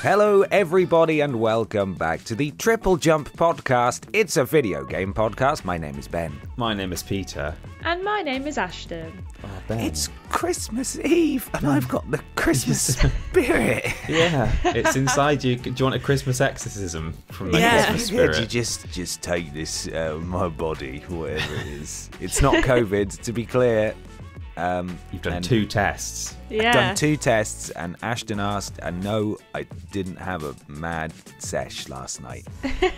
Hello everybody and welcome back to the TripleJump podcast. It's a video game podcast. My name is Ben. My name is Peter. And my name is Ashton. Oh, Ben. It's Christmas Eve and I've got the Christmas spirit. Yeah, it's inside you. Do you want a Christmas exorcism from the Christmas spirit? You just take this my body, whatever it is. It's not COVID, to be clear. You've done 2 tests. Yeah. I've done 2 tests, and Ashton asked, and no, I didn't have a mad sesh last night.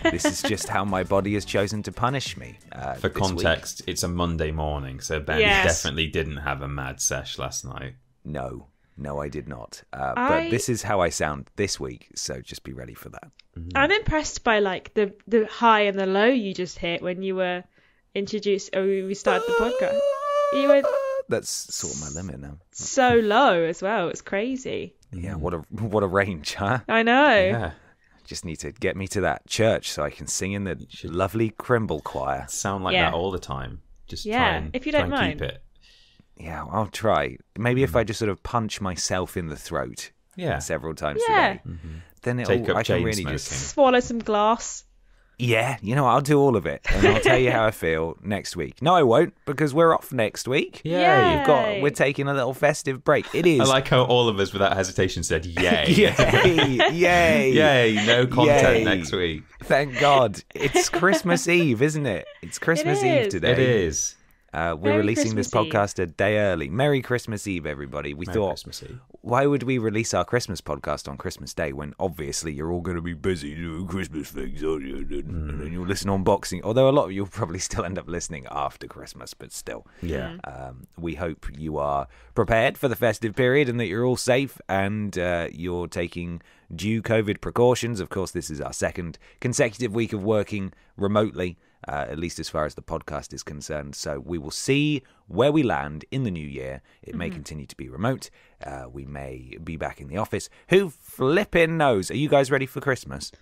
This is just how my body has chosen to punish me. For context, it's a Monday morning, so Ben definitely didn't have a mad sesh last night. No, I did not. But this is how I sound this week, so just be ready for that. I'm impressed by like the high and the low you just hit when you were introduced, or we started the podcast. You were That's sort of my limit now. so low as well. It's crazy. Yeah, what a range, huh? I know. Yeah. Just need to get me to that church so I can sing in the lovely Crimble choir. Sound like that all the time. Just try and, if you don't mind. keep it. Yeah, I'll try. Maybe if I just sort of punch myself in the throat several times a day, then I can really just swallow some glass. Yeah, I'll do all of it, and I'll tell you how I feel next week. No, I won't, because we're off next week. Yay. We're taking a little festive break. It is. I like how all of us, without hesitation, said yay. Yay! Yay! No content next week. Thank God. It's Christmas Eve, isn't it? It's Christmas Eve today. It is. We're releasing this podcast a day early. Merry Christmas Eve, everybody. We thought, Christmas Eve. Why would we release our Christmas podcast on Christmas Day when obviously you're all going to be busy doing Christmas things, aren't you? And you'll listen on Boxing. Although a lot of you will probably still end up listening after Christmas, but still. Yeah. We hope you are prepared for the festive period and that you're all safe and you're taking due COVID precautions. Of course, this is our second consecutive week of working remotely. At least as far as the podcast is concerned. So we will see where we land in the new year. It may continue to be remote. We may be back in the office. Who flipping knows? Are you guys ready for Christmas?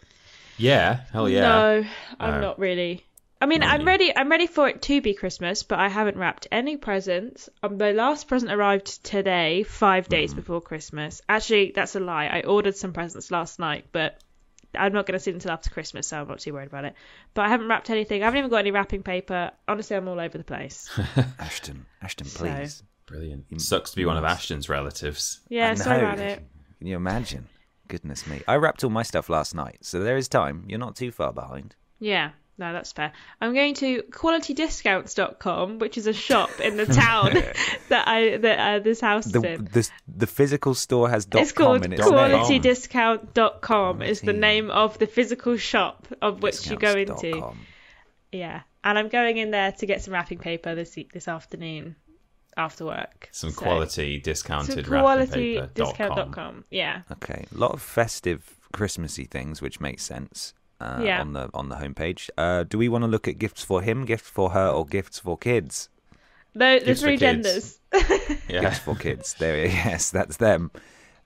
Yeah, hell yeah. No, I'm not really. I mean, I'm ready for it to be Christmas, but I haven't wrapped any presents. My last present arrived today, 5 days before Christmas. Actually, that's a lie. I ordered some presents last night, but I'm not going to see them until after Christmas, so I'm not too worried about it. But I haven't wrapped anything. I haven't even got any wrapping paper. Honestly, I'm all over the place. Ashton, please. So. Brilliant. Sucks to be one of Ashton's relatives. Yeah, sorry about it. Can you imagine? Goodness me. I wrapped all my stuff last night, so there is time. You're not too far behind. Yeah. No, that's fair. I'm going to qualitydiscounts.com, which is a shop in the town that this house is in. The physical store has It's .com called in its name. qualitydiscount.com is the name of the physical shop of which you go into. Discounts.com. Yeah, and I'm going in there to get some wrapping paper this afternoon after work. Some quality discounted quality wrapping paper. discount.com. Yeah. Okay, a lot of festive Christmassy things, which makes sense. On the homepage. Do we want to look at gifts for him, gifts for her, or gifts for kids? The Gifts three for kids. genders. Gifts for kids. Yes, that's them.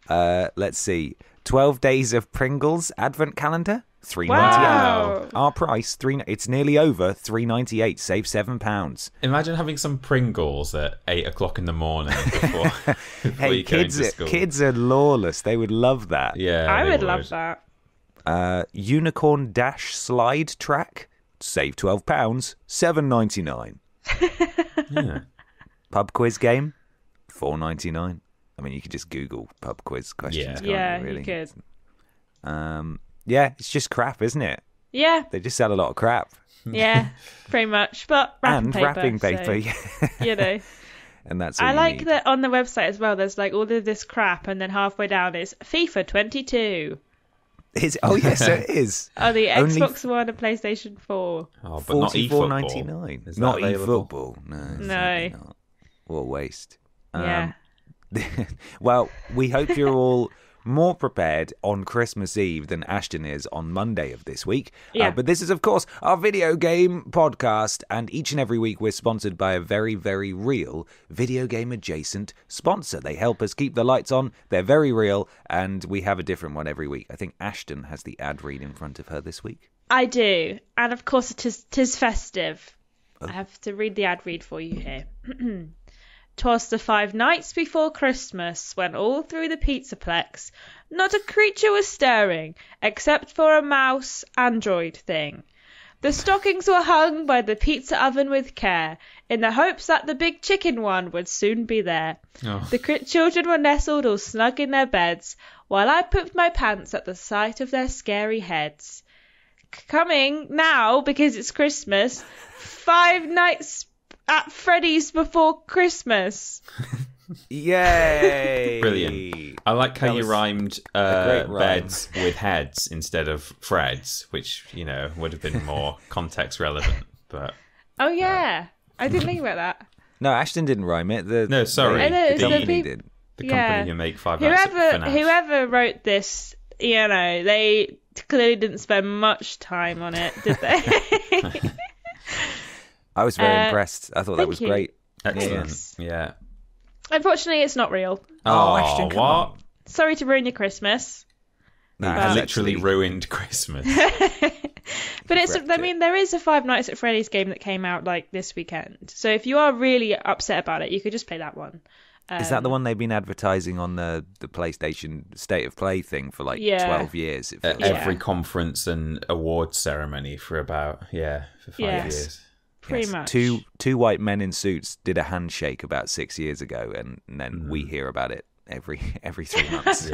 Let's see. 12 days of Pringles advent calendar, $3.98. Wow. Our price it's nearly over $3.98. Save £7. Imagine having some Pringles at 8 o'clock in the morning before you go into school. Kids are lawless. They would love that. Yeah, I would love that. Unicorn Dash slide track, save £12, $7.99. Yeah. Pub quiz game, $4.99. I mean, you could just Google pub quiz questions. Yeah, really? you could. Yeah, it's just crap, isn't it? Yeah, They just sell a lot of crap. yeah, pretty much. But Wrapping paper, so, you know. And that's all I you like need. that on the website as well. There's like all of this crap, and then halfway down is FIFA 22. Oh yes, it is. Oh, the Only Xbox One and PlayStation 4. Oh, but not eFootball. $44.99. Is that Not available? eFootball. No. No. certainly not. What a waste. Yeah. Well, we hope you're all more prepared on Christmas Eve than Ashton is on Monday of this week. Yeah. But this is, of course, our video game podcast, and each and every week we're sponsored by a very, very real video game adjacent sponsor. They help us keep the lights on. They're very real, and we have a different one every week. I think Ashton has the ad read in front of her this week. I do. And of course, tis festive. I have to read the ad read for you here. 'Twas the 5 nights before Christmas, when all through the pizzaplex not a creature was stirring, except for a mouse android thing. The stockings were hung by the pizza oven with care, in the hopes that the big chicken one would soon be there. Oh. The children were nestled all snug in their beds, while I pooped my pants at the sight of their scary heads. Coming now, because it's Christmas, 5 nights at Freddy's before Christmas. Yay! Brilliant. I like how you rhymed beds with heads instead of Freds, which, would have been more context relevant. But oh, yeah. I didn't think about that. No, Ashton didn't rhyme it. No, sorry. The company did. The company who make 5 nights at FNAF. Whoever wrote this, they clearly didn't spend much time on it, did they? I was very impressed. I thought that was great. Excellent. Yeah. Unfortunately, it's not real. Oh, Ashton, come on. Sorry to ruin your Christmas. No, it literally ruined Christmas. But there is a 5 Nights at Freddy's game that came out this weekend. So if you are really upset about it, you could just play that one. Is that the one they've been advertising on the PlayStation State of Play thing for 12 years? Every conference and awards ceremony for about 5 years. Pretty much. Two white men in suits did a handshake about 6 years ago, and then we hear about it every 3 months.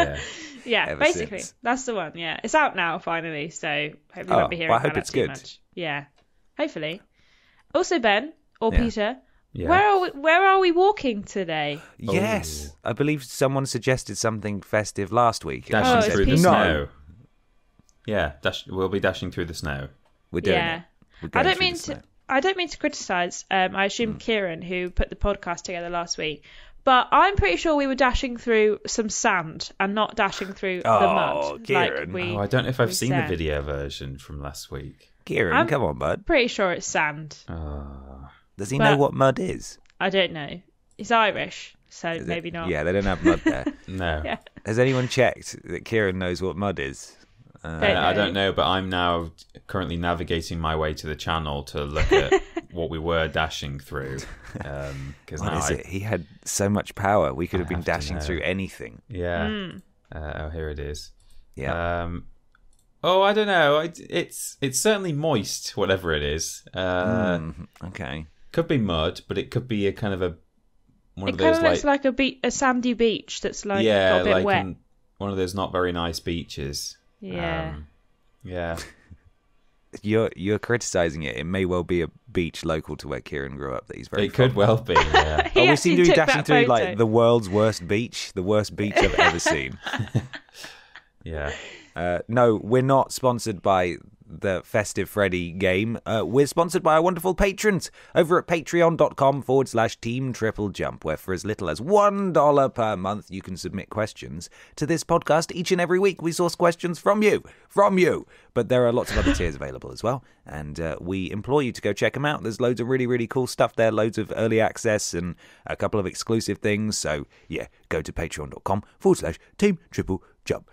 Yeah, basically since. That's the one. Yeah, it's out now finally, so hopefully you won't be hearing about it too much. Yeah, hopefully. Also, Ben or Peter, where are we walking today? Yes, I believe someone suggested something festive last week. Dashing through the snow. Yeah, we'll be dashing through the snow. We're doing it. I don't mean to criticise. I assume Kieran, who put the podcast together last week, but I'm pretty sure we were dashing through some sand and not dashing through the mud. Kieran. I don't know if I've seen the video version from last week. Kieran, come on, bud. Pretty sure it's sand. Does he know what mud is? I don't know. He's Irish, so maybe not. Yeah, they don't have mud there. No. Yeah. Has anyone checked that Kieran knows what mud is? I don't know, but I'm now currently navigating my way to the channel to look at what we were dashing through. He had so much power. We could have been dashing through anything. Yeah. Here it is. Yeah. I don't know. It's certainly moist, whatever it is. Okay. Could be mud, but it could be a kind of one of those. It kind of looks like a sandy beach that's got a bit wet. One of those not very nice beaches. Yeah. Yeah. You're criticizing it. It may well be a beach local to where Kieran grew up that he's very. It could well be. Yeah. We seem to be dashing through the world's worst beach, the worst beach I've ever seen. Yeah. No, we're not sponsored by the Festive Freddy game. We're sponsored by our wonderful patrons over at patreon.com/Team TripleJump, where for as little as $1 per month you can submit questions to this podcast each and every week. We source questions from you. But there are lots of other tiers available as well, and we implore you to go check them out. There's loads of really, really cool stuff there, loads of early access and a couple of exclusive things. So yeah, go to patreon.com/Team TripleJump.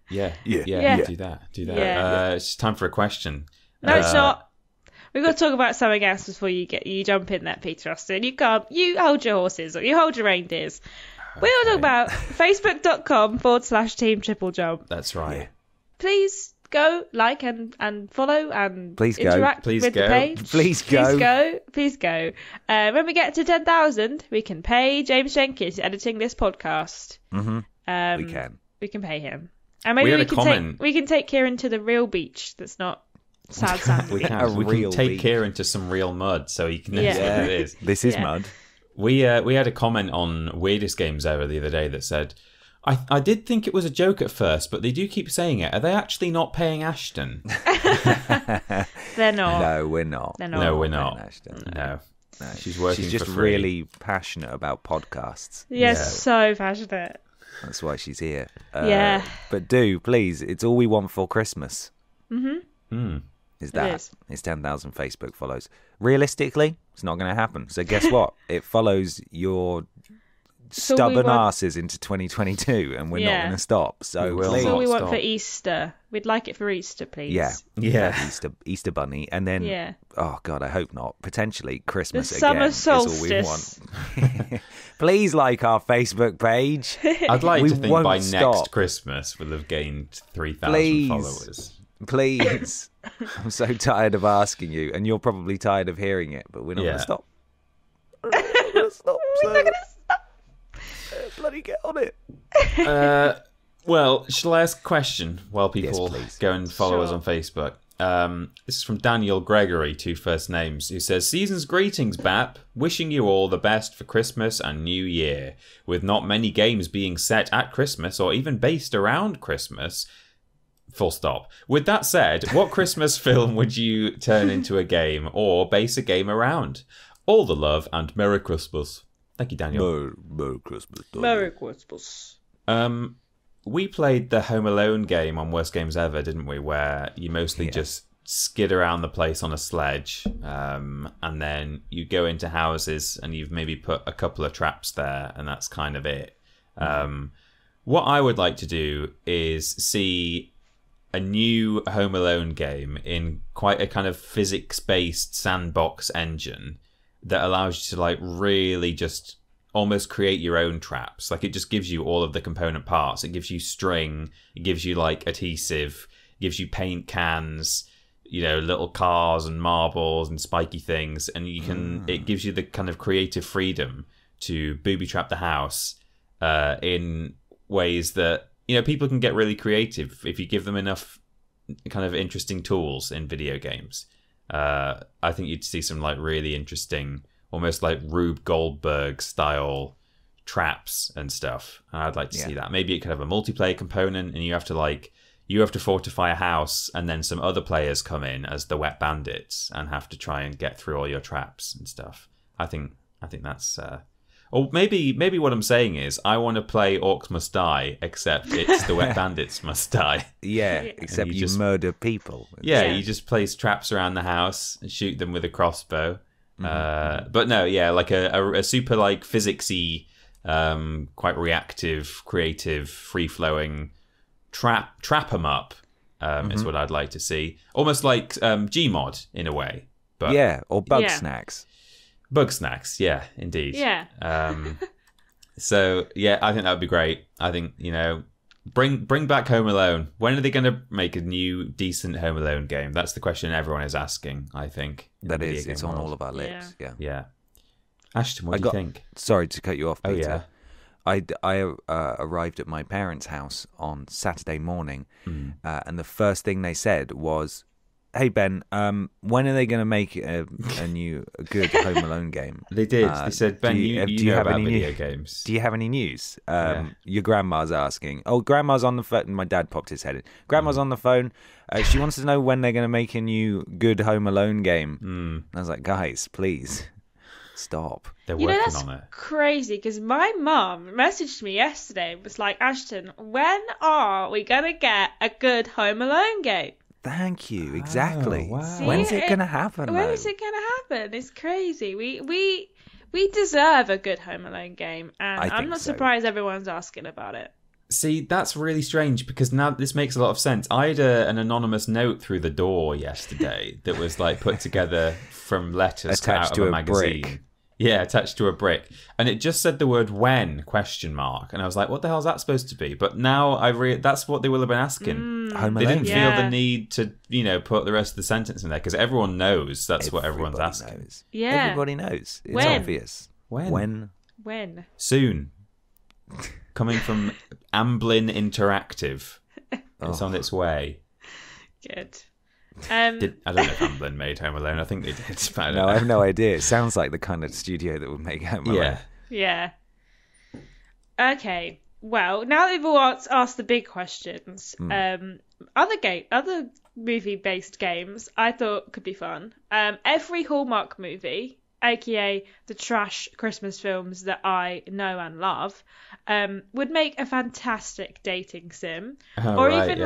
Yeah. Do that. Yeah. It's time for a question. No, it's not. We've got to talk about something else before you jump in there, Peter Austin. You hold your horses or you hold your reindeers. Okay. We're talking about facebook.com/Team TripleJump. That's right. Yeah. Please go like and follow and please interact go. with the page. Please go. When we get to 10,000, we can pay James Jenkins editing this podcast. Mm-hmm. We can pay him. And maybe we can take Kieran to the real beach that's not sad sandy. We can take Kieran to some real mud so he can know what it is. This is mud. We had a comment on Weirdest Games Ever the other day that said, I did think it was a joke at first, but they do keep saying it. Are they actually not paying Ashton? They're not. No, we're not. No, we're not. Ashton. No. She's working She's just for free. really passionate about podcasts. Yes, so passionate. That's why she's here. Yeah. But please, it's all we want for Christmas. Mm-hmm. Is that it's 10,000 Facebook follows. Realistically, it's not going to happen. So guess what? It follows your stubborn asses into 2022, and we're not going to stop. So will That's all we not want stop. for Easter. We'd like it for Easter, please. Yeah. Easter bunny, and then oh god, I hope not. Potentially Christmas The again. summer Is all we solstice. want. Please like our Facebook page. I'd like We to think won't by stop. next Christmas we'll have gained 3,000 Please. followers. Please. I'm so tired of asking you, and you're probably tired of hearing it, but we're not going to stop. We're not going to stop. We're not gonna stop. Bloody get on it. Well, shall I ask a question while people please. go and follow us Sure. on Facebook? This is from Daniel Gregory, 2 first names, who says, Season's greetings, BAP. Wishing you all the best for Christmas and New Year. With not many games being set at Christmas or even based around Christmas. Full stop. With that said, what Christmas film would you turn into a game or base a game around? All the love and Merry Christmas. Thank you, Daniel. Merry Christmas. Merry Christmas. We played the Home Alone game on Worst Games Ever, didn't we? Where you mostly just skid around the place on a sledge, and then you go into houses and you've maybe put a couple of traps there, and that's kind of it. What I would like to do is see a new Home Alone game in quite a kind of physics-based sandbox engine that allows you to like really just almost create your own traps. Like it just gives you all of the component parts. It gives you string, it gives you like adhesive, it gives you paint cans, you know, little cars and marbles and spiky things, and you can it gives you the kind of creative freedom to booby trap the house in ways that, you know, people can get really creative if you give them enough kind of interesting tools in video games. I think you'd see some like really interesting, almost like Rube Goldberg style traps and stuff. And I'd like to see that. Maybe it could have a multiplayer component, and you have to fortify a house, and then some other players come in as the wet bandits and have to try and get through all your traps and stuff. I think that's or maybe what I'm saying is I want to play Orcs Must Die, except it's the wet bandits must die. Yeah, except you you just murder people. You just place traps around the house and shoot them with a crossbow. But no, like a super like physicsy, quite reactive, creative, free flowing trap 'em up is what I'd like to see. Almost like Gmod in a way. But or bug snacks. Bug snacks, yeah, indeed. Yeah. So I think that would be great. I think, you know, bring back Home Alone. When are they going to make a new decent Home Alone game? That's the question everyone is asking, I think. That is, it's on all of our lips. Yeah. Ashton, what do you think? Sorry to cut you off, Peter. Oh, yeah. I arrived at my parents' house on Saturday morning, and the first thing they said was, "Hey Ben, when are they going to make a good Home Alone game?" They did. They said, "Ben, you know have about any video games. Do you have any news?" Your grandma's asking. Oh, grandma's on the phone. My dad popped his head in. Grandma's on the phone. She wants to know when they're going to make a new good Home Alone game. And I was like, guys, please stop. They're working on it. Crazy, because my mum messaged me yesterday and was like, Ashton, when are we going to get a good Home Alone game? Thank you. Exactly. Oh, wow. When's it going to happen? When is it going to happen? It's crazy. We deserve a good Home Alone game, and I'm not surprised everyone's asking about it. See, that's really strange, because now this makes a lot of sense. I had an anonymous note through the door yesterday that was like put together from letters attached out to of a magazine. brick. Yeah, attached to a brick. And it just said the word when, ? And I was like, what the hell is that supposed to be? But now that's what they will have been asking. Home They Alone. didn't feel the need to, put the rest of the sentence in there, because everyone knows that's what everyone's asking. Knows. Yeah. Everybody knows. It's When? obvious. When? Soon. Coming from Amblin Interactive. It's on its way. Good. I don't know if Amblin made Home Alone. I think they did. But I don't know. I have no idea. It sounds like the kind of studio that would make Home Alone. Yeah. Okay. Well, now that we've all asked the big questions, other movie-based games I thought could be fun. Every Hallmark movie, aka the trash Christmas films that I know and love, would make a fantastic dating sim, or even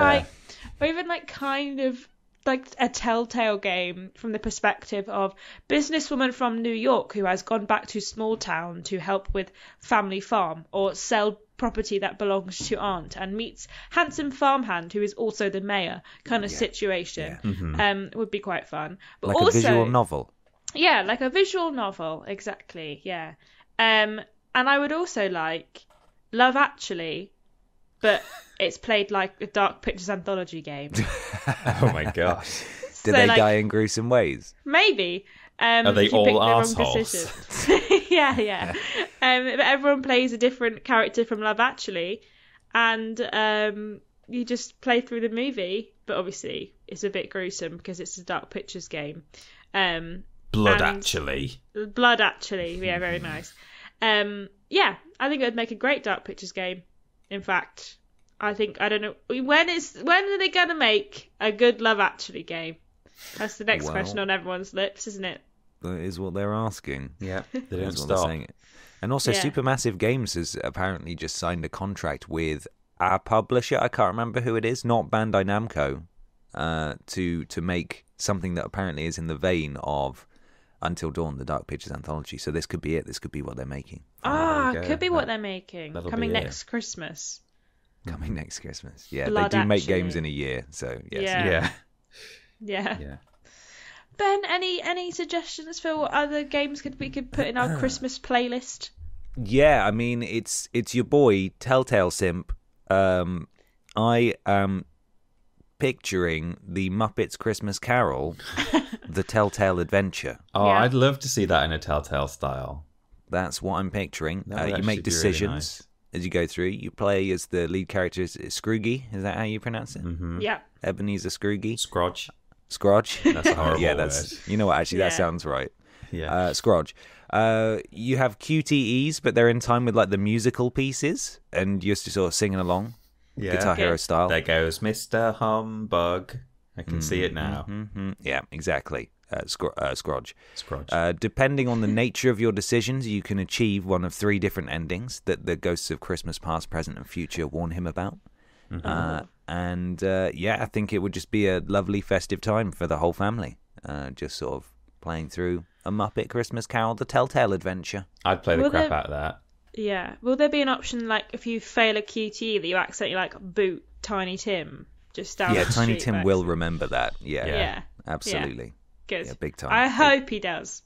like kind of like a Telltale game from the perspective of businesswoman from New York who has gone back to small town to help with family farm or sell property that belongs to aunt, and meets handsome farmhand who is also the mayor kind of situation. Would be quite fun. But like also, a visual novel. Yeah, like a visual novel, exactly. Yeah. And I would also like Love Actually, but it's played like a Dark Pictures anthology game. Oh my gosh. Do they die in gruesome ways? Maybe. Are they if you all pick the wrong assholes? decisions. Yeah. But everyone plays a different character from Love Actually, and you just play through the movie, but obviously it's a bit gruesome because it's a Dark Pictures game. Blood Actually. Blood Actually, yeah, very nice. Yeah, I think it would make a great Dark Pictures game. In fact, I don't know, when are they going to make a good Love Actually game? That's the next question on everyone's lips, isn't it? That is what they're asking. Yeah, they don't That's what stop. they're saying. And also, Supermassive Games has apparently just signed a contract with a publisher. I can't remember who it is, not Bandai Namco, to make something that apparently is in the vein of Until Dawn, the Dark Pictures anthology. So this could be it. This could be what they're making. Could be what they're making. Coming next Christmas. Coming next Christmas. Yeah, Blood they do make Actually. games in a year. So yes. Yeah. Ben, any suggestions for what other games we could put in our Christmas playlist? Yeah, I mean, it's your boy, Telltale Simp. I am picturing the Muppets Christmas Carol, The Telltale Adventure. Oh, Yeah. I'd love to see that in a Telltale style. That's what I'm picturing. That would You actually make be really decisions nice. as you go through. You play as the lead character, Scrooge. Is that how you pronounce it? Mm-hmm. Yeah. Ebenezer Scrooge. Scrooge. Scrooge. That's a horrible Yeah, word. you know what? Actually, that Yeah. sounds right. Yeah. Scrooge. You have QTEs, but they're in time with like the musical pieces, and you're just sort of singing along, Guitar Hero style. There goes Mr. Humbug. I can see it now. Yeah, exactly. Scrooge. Scrooge. Depending on the nature of your decisions, you can achieve one of 3 different endings that the ghosts of Christmas past, present, and future warn him about. I think it would just be a lovely festive time for the whole family. Just sort of playing through a Muppet Christmas Carol, The Telltale Adventure. I'd play the Will crap there- out of that. Yeah. Will there be an option like if you fail a QT that you accidentally like boot Tiny Tim just down Yeah, the Tiny street Tim by will accident? remember that. Yeah, Yeah. absolutely. Good. Yeah, big time. I hope he does.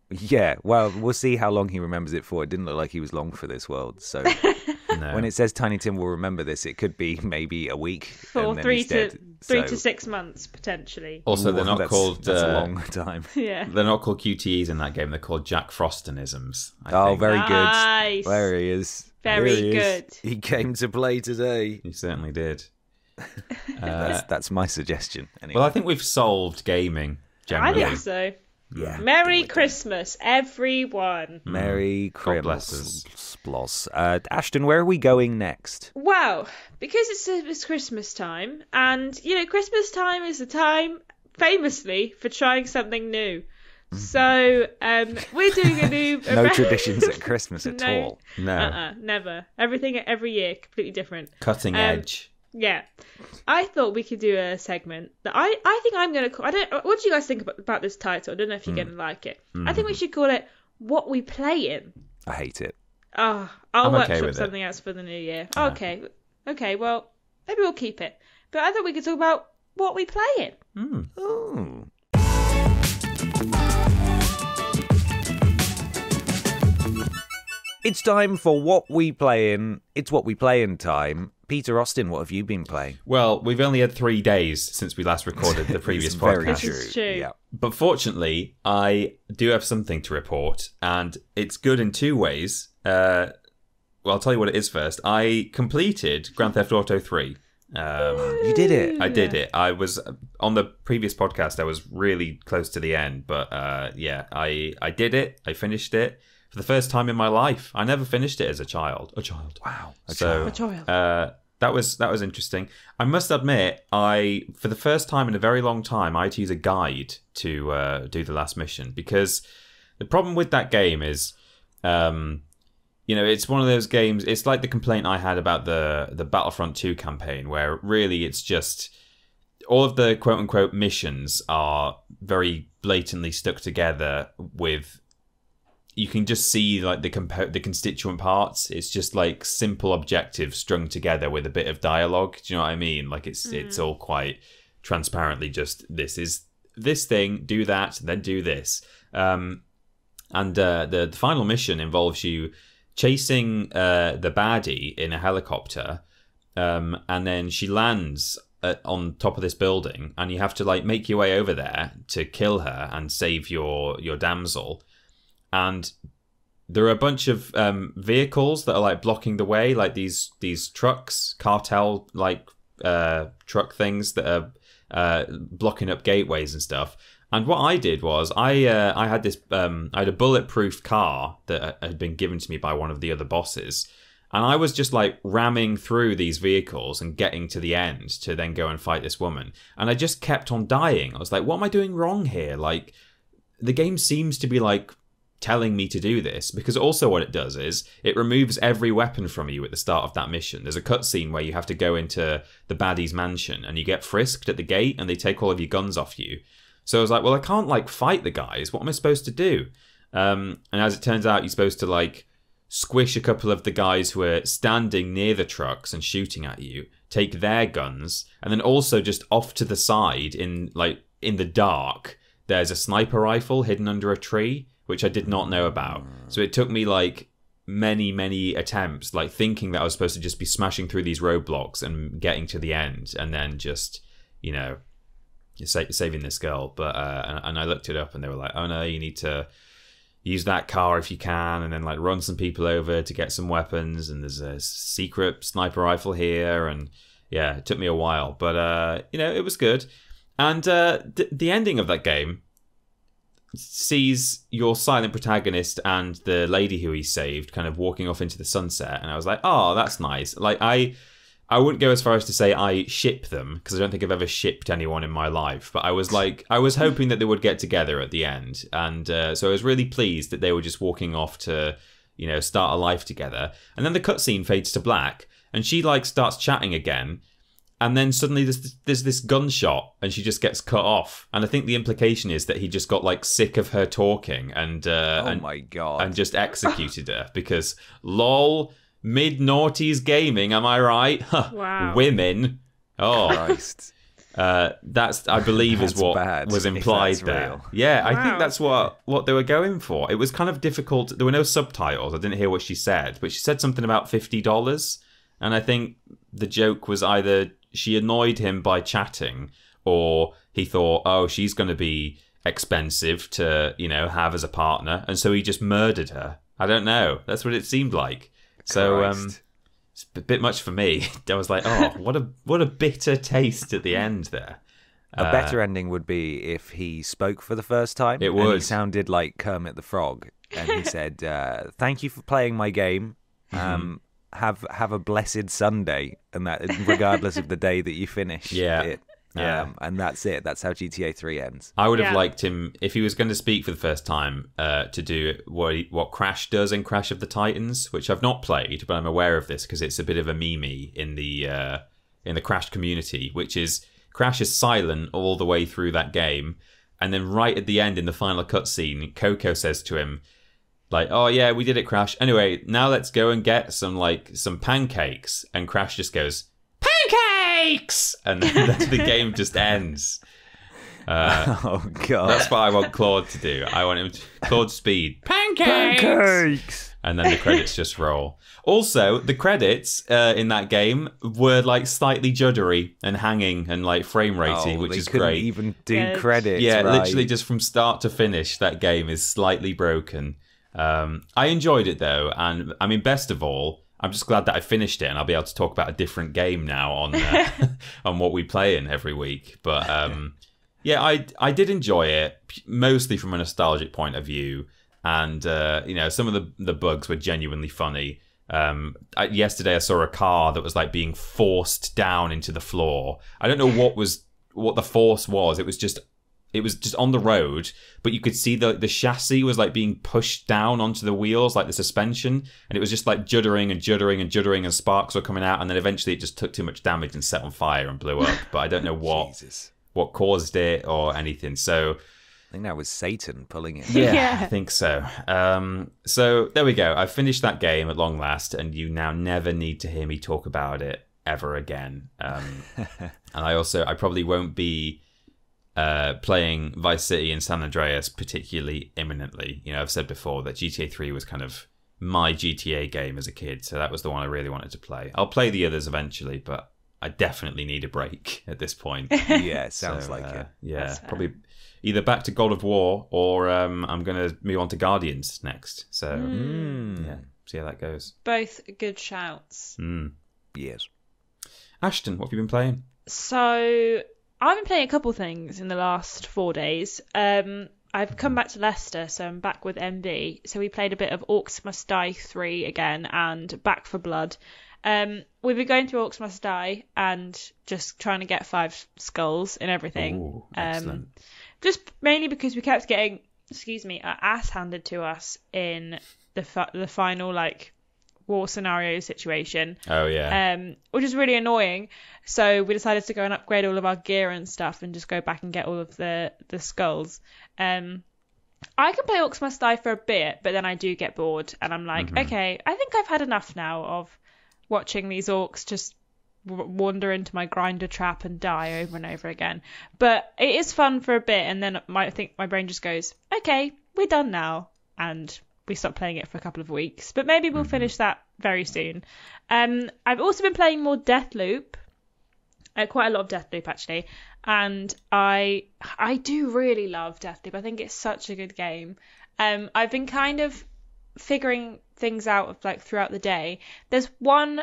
Yeah, well, we'll see how long he remembers it for. It didn't look like he was long for this world, so No. when it says Tiny Tim will remember this, it could be maybe a week. For and then 3 he's to dead. 3 So- to 6 months potentially. Also, they're not called. That's a long time. Yeah. They're not called QTEs in that game. They're called Jack Frostenisms. I Oh, think. very Nice. good. There he is. Very Here he is. good. He came to play today. You certainly did. That's my suggestion. Anyway. Well, I think we've solved gaming I generally. think so. Yeah. Merry Christmas, everyone. Merry God bless us. Christmas. Ashton, where are we going next? Well, because it's Christmas time, and Christmas time is the time, famously, for trying something new. So we're doing a new. No traditions at Christmas at No. all. No. Never. Everything every year, completely different. Cutting edge. Yeah, I thought we could do a segment that I think I'm gonna call. I don't. What do you guys think about this title? I don't know if you're gonna like it. I think we should call it "What We Playin'." I hate it. Oh, I'll I'm okay workshop with it. something else for the new year. Okay. Well, maybe we'll keep it. But I thought we could talk about what we playin'. Ooh. It's time for What We Playin'. It's What We Playin' time. Peter Austin, what have you been playing? Well, we've only had 3 days since we last recorded the previous It's very podcast. This is true. Yeah. But fortunately, I do have something to report, and it's good in 2 ways. Well, I'll tell you what it is first. I completed Grand Theft Auto 3. You did it. I did it. I was on the previous podcast. I was really close to the end, but I did it. I finished it for the first time in my life. I never finished it as a child. Wow. A child. That was interesting. I must admit, for the first time in a very long time, I had to use a guide to do the last mission, because the problem with that game is, it's one of those games. It's like the complaint I had about the Battlefront 2 campaign, where really it's just all of the quote unquote missions are very blatantly stuck together with. You can just see like the constituent parts. It's just like simple objectives strung together with a bit of dialogue. Do you know what I mean? Like it's all quite transparently just this is this thing, do that, then do this. And the final mission involves you chasing the baddie in a helicopter, and then she lands on top of this building, and you have to like make your way over there to kill her and save your damsel. And there are a bunch of vehicles that are like blocking the way, like these trucks, cartel like truck things that are blocking up gateways and stuff. And what I did was I had this I had a bulletproof car that had been given to me by one of the other bosses, and I was just like ramming through these vehicles and getting to the end to then go and fight this woman. And I just kept on dying. I was like, what am I doing wrong here? Like, the game seems to be like telling me to do this, because also what it does is it removes every weapon from you at the start of that mission. There's a cutscene where you have to go into the baddie's mansion and you get frisked at the gate and they take all of your guns off you. So I was like, well, I can't like fight the guys. What am I supposed to do? And as it turns out, you're supposed to like squish a couple of the guys who are standing near the trucks and shooting at you, take their guns, and then also just off to the side in the dark, there's a sniper rifle hidden under a tree, which I did not know about. So it took me like many attempts, like thinking that I was supposed to just be smashing through these roadblocks and getting to the end, and then just, you know, saving this girl. But and I looked it up, and they were like, oh no, you need to use that car if you can, and then like run some people over to get some weapons, and there's a secret sniper rifle here, and yeah, it took me a while, but you know, it was good. And the ending of that game sees your silent protagonist and the lady who he saved kind of walking off into the sunset, and I was like, oh, that's nice. Like, I wouldn't go as far as to say I ship them, because I don't think I've ever shipped anyone in my life, but I was hoping that they would get together at the end, and so I was really pleased that they were just walking off to, you know, start a life together. And then the cutscene fades to black, and she like starts chatting again, and then suddenly there's this gunshot, and she just gets cut off. And I think the implication is that he just got like sick of her talking, and my God, and just executed her, because lol, mid-noughties gaming, am I right? Wow. Women. Oh, Christ. That's, I believe, is what bad, was implied there. real. Yeah, Wow. I think that's what they were going for. It was kind of difficult. There were no subtitles. I didn't hear what she said, but she said something about $50. And I think the joke was either she annoyed him by chatting, or he thought, oh, she's going to be expensive to, you know, have as a partner, and so he just murdered her. I don't know. That's what it seemed like. So it's a bit much for me. I was like, oh, what a bitter taste at the end there. A better ending would be if he spoke for the first time. It would. And he sounded like Kermit the Frog, and he said, "Thank you for playing my game. Have a blessed Sunday," and that regardless of the day that you finish it. Yeah. And that's it. That's how GTA 3 ends. I would have liked him, if he was going to speak for the first time, to do what Crash does in Crash of the Titans, which I've not played, but I'm aware of this because it's a bit of a meme in the Crash community, which is Crash is silent all the way through that game, and then right at the end in the final cutscene, Coco says to him, like, oh yeah, we did it, Crash. Anyway, now let's go and get some pancakes. And Crash just goes, pancakes! And then the game just ends. Oh, God. That's what I want Claude to do. I want him to, Claude Speed, pancakes! And then the credits just roll. Also, the credits in that game were like slightly juddery and hanging and like frame ratey, which is great. They couldn't even do credits. Yeah, right? literally just from start to finish, that game is slightly broken. I enjoyed it though, and I mean, best of all, I'm just glad that I finished it, and I'll be able to talk about a different game now on on what we play in every week. But yeah, I did enjoy it, mostly from a nostalgic point of view, and you know, some of the bugs were genuinely funny. Yesterday I saw a car that was like being forced down into the floor. I don't know what the force was. It was just it was just on the road, but you could see the chassis was like being pushed down onto the wheels, like the suspension, and it was just like juddering and juddering and juddering, and sparks were coming out, and then eventually it just took too much damage and set on fire and blew up. But I don't know what caused it or anything. So I think that was Satan pulling it. Yeah, I think so. So there we go. I've finished that game at long last, and you now never need to hear me talk about it ever again. And I probably won't be playing Vice City and San Andreas particularly imminently. You know, I've said before that GTA 3 was kind of my GTA game as a kid, so that was the one I really wanted to play. I'll play the others eventually, but I definitely need a break at this point. Yeah, sounds like it. Yeah, probably either back to God of War or I'm going to move on to Guardians next. So, yeah, see how that goes. Both good shouts. Yes. Ashton, what have you been playing? So I've been playing a couple things in the last 4 days. I've come back to Leicester, so I'm back with MV. So we played a bit of Orcs Must Die 3 again and Back for Blood. We've been going through Orcs Must Die and just trying to get 5 skulls and everything. Ooh, excellent. Just mainly because we kept getting, our ass handed to us in the final, like, war scenario situation. Oh, yeah. Which is really annoying. So we decided to go and upgrade all of our gear and stuff and just go back and get all of the skulls. I can play Orcs Must Die for a bit, but then I do get bored and I'm like, okay, I think I've had enough now of watching these orcs just wander into my grinder trap and die over and over again. But it is fun for a bit, and then I think my brain just goes, okay, we're done now, and we stop playing it for a couple of weeks. But maybe we'll finish that very soon. I've also been playing more Deathloop, quite a lot of Deathloop actually, and I do really love Deathloop. I think it's such a good game. I've been kind of figuring things out of, like, throughout the day. There's one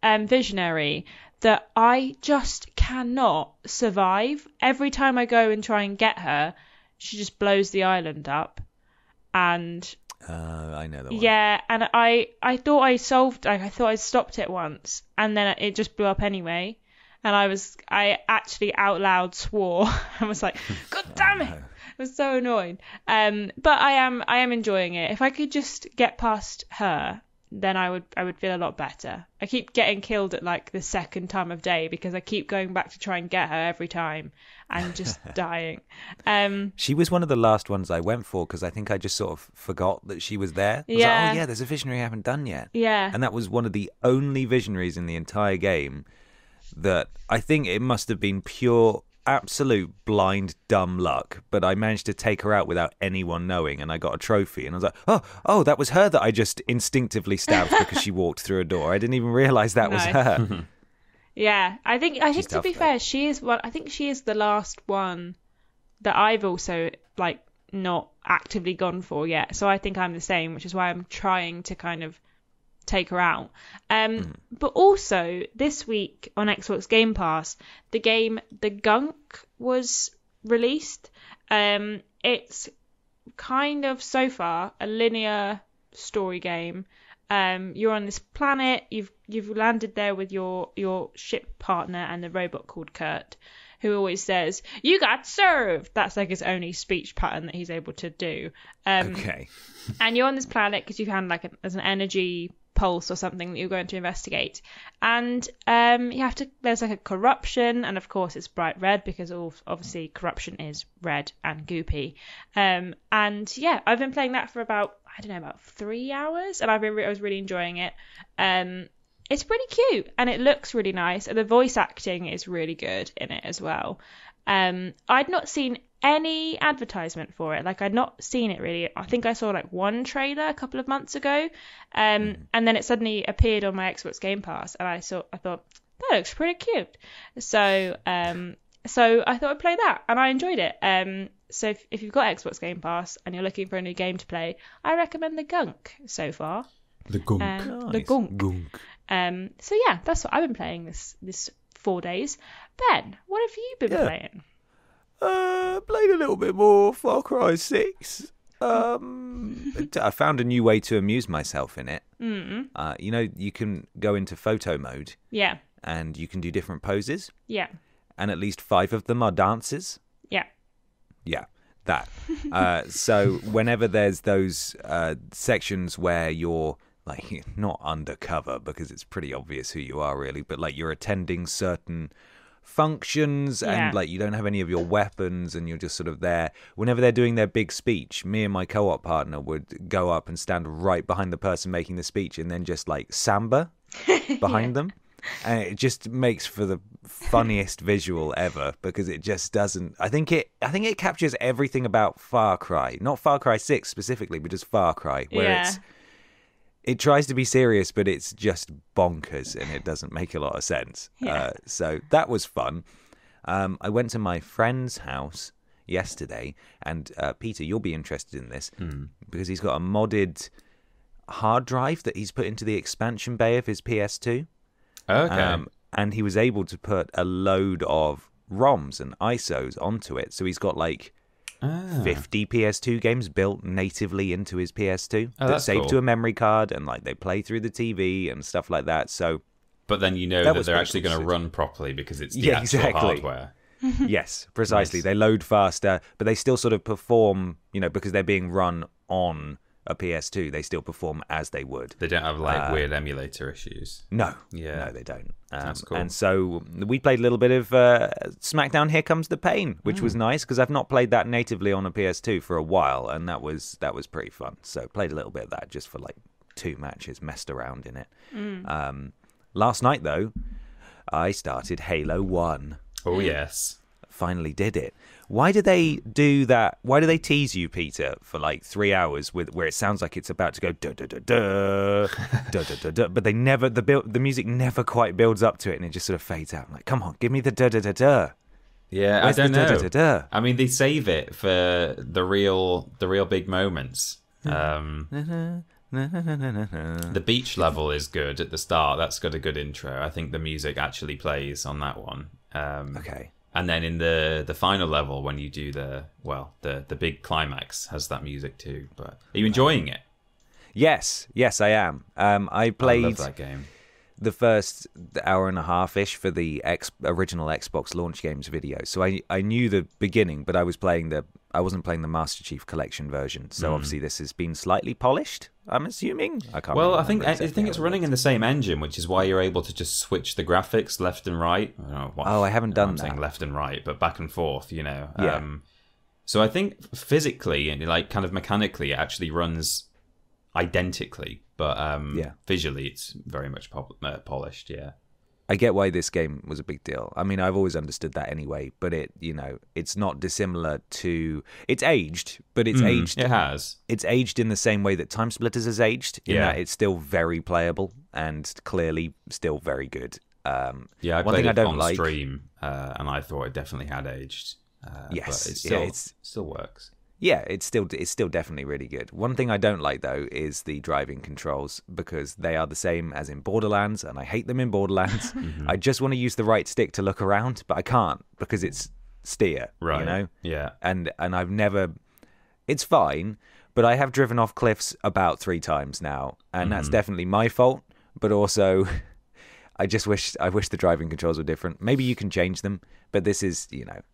visionary that I just cannot survive. Every time I go and try and get her, she just blows the island up. And I know that one. Yeah, and I thought I thought I stopped it once, and then it just blew up anyway. And I actually out loud swore. I was like, God damn it! I was so annoyed. But I am enjoying it. If I could just get past her, then I would feel a lot better. I keep getting killed at, like, the second time of day because I keep going back to try and get her every time and just dying. She was one of the last ones I went for because I think I just sort of forgot that she was there. I was like, oh yeah, there's a visionary I haven't done yet. Yeah. And that was one of the only visionaries in the entire game that I think it must have been pure absolute blind dumb luck, but I managed to take her out without anyone knowing, and I got a trophy, and I was like, oh that was her that I just instinctively stabbed because she walked through a door. I didn't even realize that was her. Yeah, I think to be fair, she is I think she is the last one that I've also, like, not actively gone for yet, so I think I'm the same, which is why I'm trying to kind of take her out. But also this week on Xbox Game Pass, the game The Gunk was released. It's kind of, so far, a linear story game. You're on this planet, you've landed there with your ship partner and a robot called Kurt, who always says, "You got served." That's like his only speech pattern that he's able to do. Okay. And you're on this planet because you found, like, there's an energy pulse or something that you're going to investigate, and you have to, there's like a corruption, and of course it's bright red because obviously corruption is red and goopy, and yeah, I've been playing that for about 3 hours, and I was really enjoying it. It's pretty cute and it looks really nice, and the voice acting is really good in it as well. I'd not seen any advertisement for it. Like, I'd not seen it really. I think I saw, like, one trailer a couple of months ago, and then it suddenly appeared on my Xbox Game Pass, and I thought that looks pretty cute. So I thought I'd play that, and I enjoyed it. So if you've got Xbox Game Pass and you're looking for a new game to play, I recommend The Gunk so far. The Gunk. Nice. The Gunk. So yeah, that's what I've been playing this 4 days. Ben, what have you been playing? Played a little bit more Far Cry 6. I found a new way to amuse myself in it. You know, you can go into photo mode. Yeah. And you can do different poses. Yeah. And at least 5 of them are dances. Yeah. Yeah, that. So whenever there's those sections where you're like not undercover, because it's pretty obvious who you are really, but like you're attending certain functions and like you don't have any of your weapons and you're just sort of there. Whenever they're doing their big speech, me and my co-op partner would go up and stand right behind the person making the speech and then just like samba behind them. And it just makes for the funniest visual ever, because it just doesn't. I think it captures everything about Far Cry, not Far Cry 6 specifically, but just Far Cry, where it tries to be serious, but it's just bonkers and it doesn't make a lot of sense. So that was fun. I went to my friend's house yesterday, and Peter, you'll be interested in this because he's got a modded hard drive that he's put into the expansion bay of his PS2. Okay. And he was able to put a load of ROMs and ISOs onto it. So he's got like 50 PS2 games built natively into his PS2 that save to a memory card, and like they play through the TV and stuff like that. So, but then you know that they're actually going to run properly because it's the actual hardware. Yes, precisely. Nice. They load faster, but they still sort of perform, because they're being run on a PS2, they still perform as they would. They don't have like weird emulator issues. No, they don't. That's cool. And so we played a little bit of SmackDown Here Comes the Pain, which was nice because I've not played that natively on a PS2 for a while, and that was pretty fun. So played a little bit of that just for like 2 matches, messed around in it. Last night though, I started Halo 1. Oh yes. Finally did it. Why do they do that? Why do they tease you, Peter, for like 3 hours where it sounds like it's about to go da da da da da da da, but they never the music never quite builds up to it, and it just sort of fades out. I'm like, come on, give me the da da da da. Yeah, where's I don't know. Da, da, da, da? I mean, they save it for the real big moments. The beach level is good at the start. That's got a good intro. I think the music actually plays on that one. Okay. And then in the final level, when you do the big climax, has that music too. But are you enjoying it? Yes, I am. I played I love that game. The first hour and a half-ish for the original Xbox launch games video. So I knew the beginning, but I wasn't playing the Master Chief Collection version. So obviously this has been slightly polished, I'm assuming. I can't. Well, I think it's running in the same engine, which is why you're able to just switch the graphics left and right. I haven't done that. I'm saying left and right, but back and forth. Yeah. So I think physically and like kind of mechanically, it actually runs identically, but visually, it's very much polished. Yeah. I get why this game was a big deal. I mean, I've always understood that anyway, but it's not dissimilar to... It's aged, but it's aged... It has. It's aged in the same way that Time Splitters has aged, in that it's still very playable and clearly still very good. I played it on stream, and I thought it definitely had aged. Yes. But it still works. Yeah, it's still definitely really good. One thing I don't like though is the driving controls, because they are the same as in Borderlands, and I hate them in Borderlands. I just want to use the right stick to look around, but I can't because it's steer, right? Yeah. And I've never. It's fine, but I have driven off cliffs about 3 times now, and that's definitely my fault. But also, I wish the driving controls were different. Maybe you can change them, but this is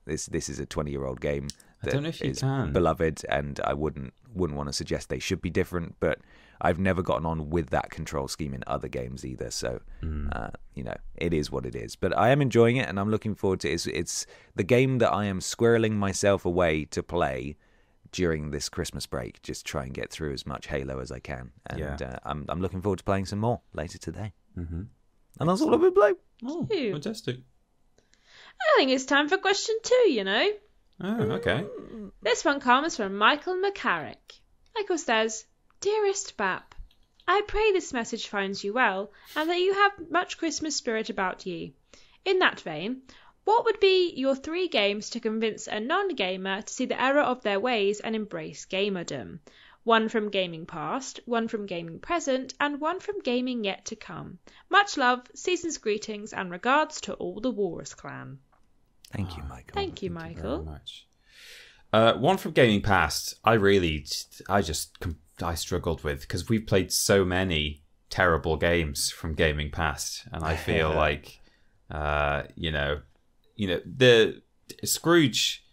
this is a 20-year-old game. I don't know if you can. Beloved, and I wouldn't want to suggest they should be different, but I've never gotten on with that control scheme in other games either. So, it is what it is. But I am enjoying it, and I'm looking forward to it. It's the game that I am squirreling myself away to play during this Christmas break. Just try and get through as much Halo as I can, and I'm looking forward to playing some more later today. And that's all I've been playing. Oh, fantastic! I think it's time for question 2. Oh, okay. This one comes from Michael McCarrick. Michael says, "Dearest Bap, I pray this message finds you well, and that you have much Christmas spirit about you. In that vein, what would be your 3 games to convince a non-gamer to see the error of their ways and embrace gamerdom? 1 from gaming past, 1 from gaming present, and 1 from gaming yet to come. Much love, season's greetings, and regards to all the Walrus clan." Thank you, Michael. Thank you, Michael. Very much. 1 from gaming past. I struggled with, because we've played so many terrible games from gaming past, and I feel like, the Scrooge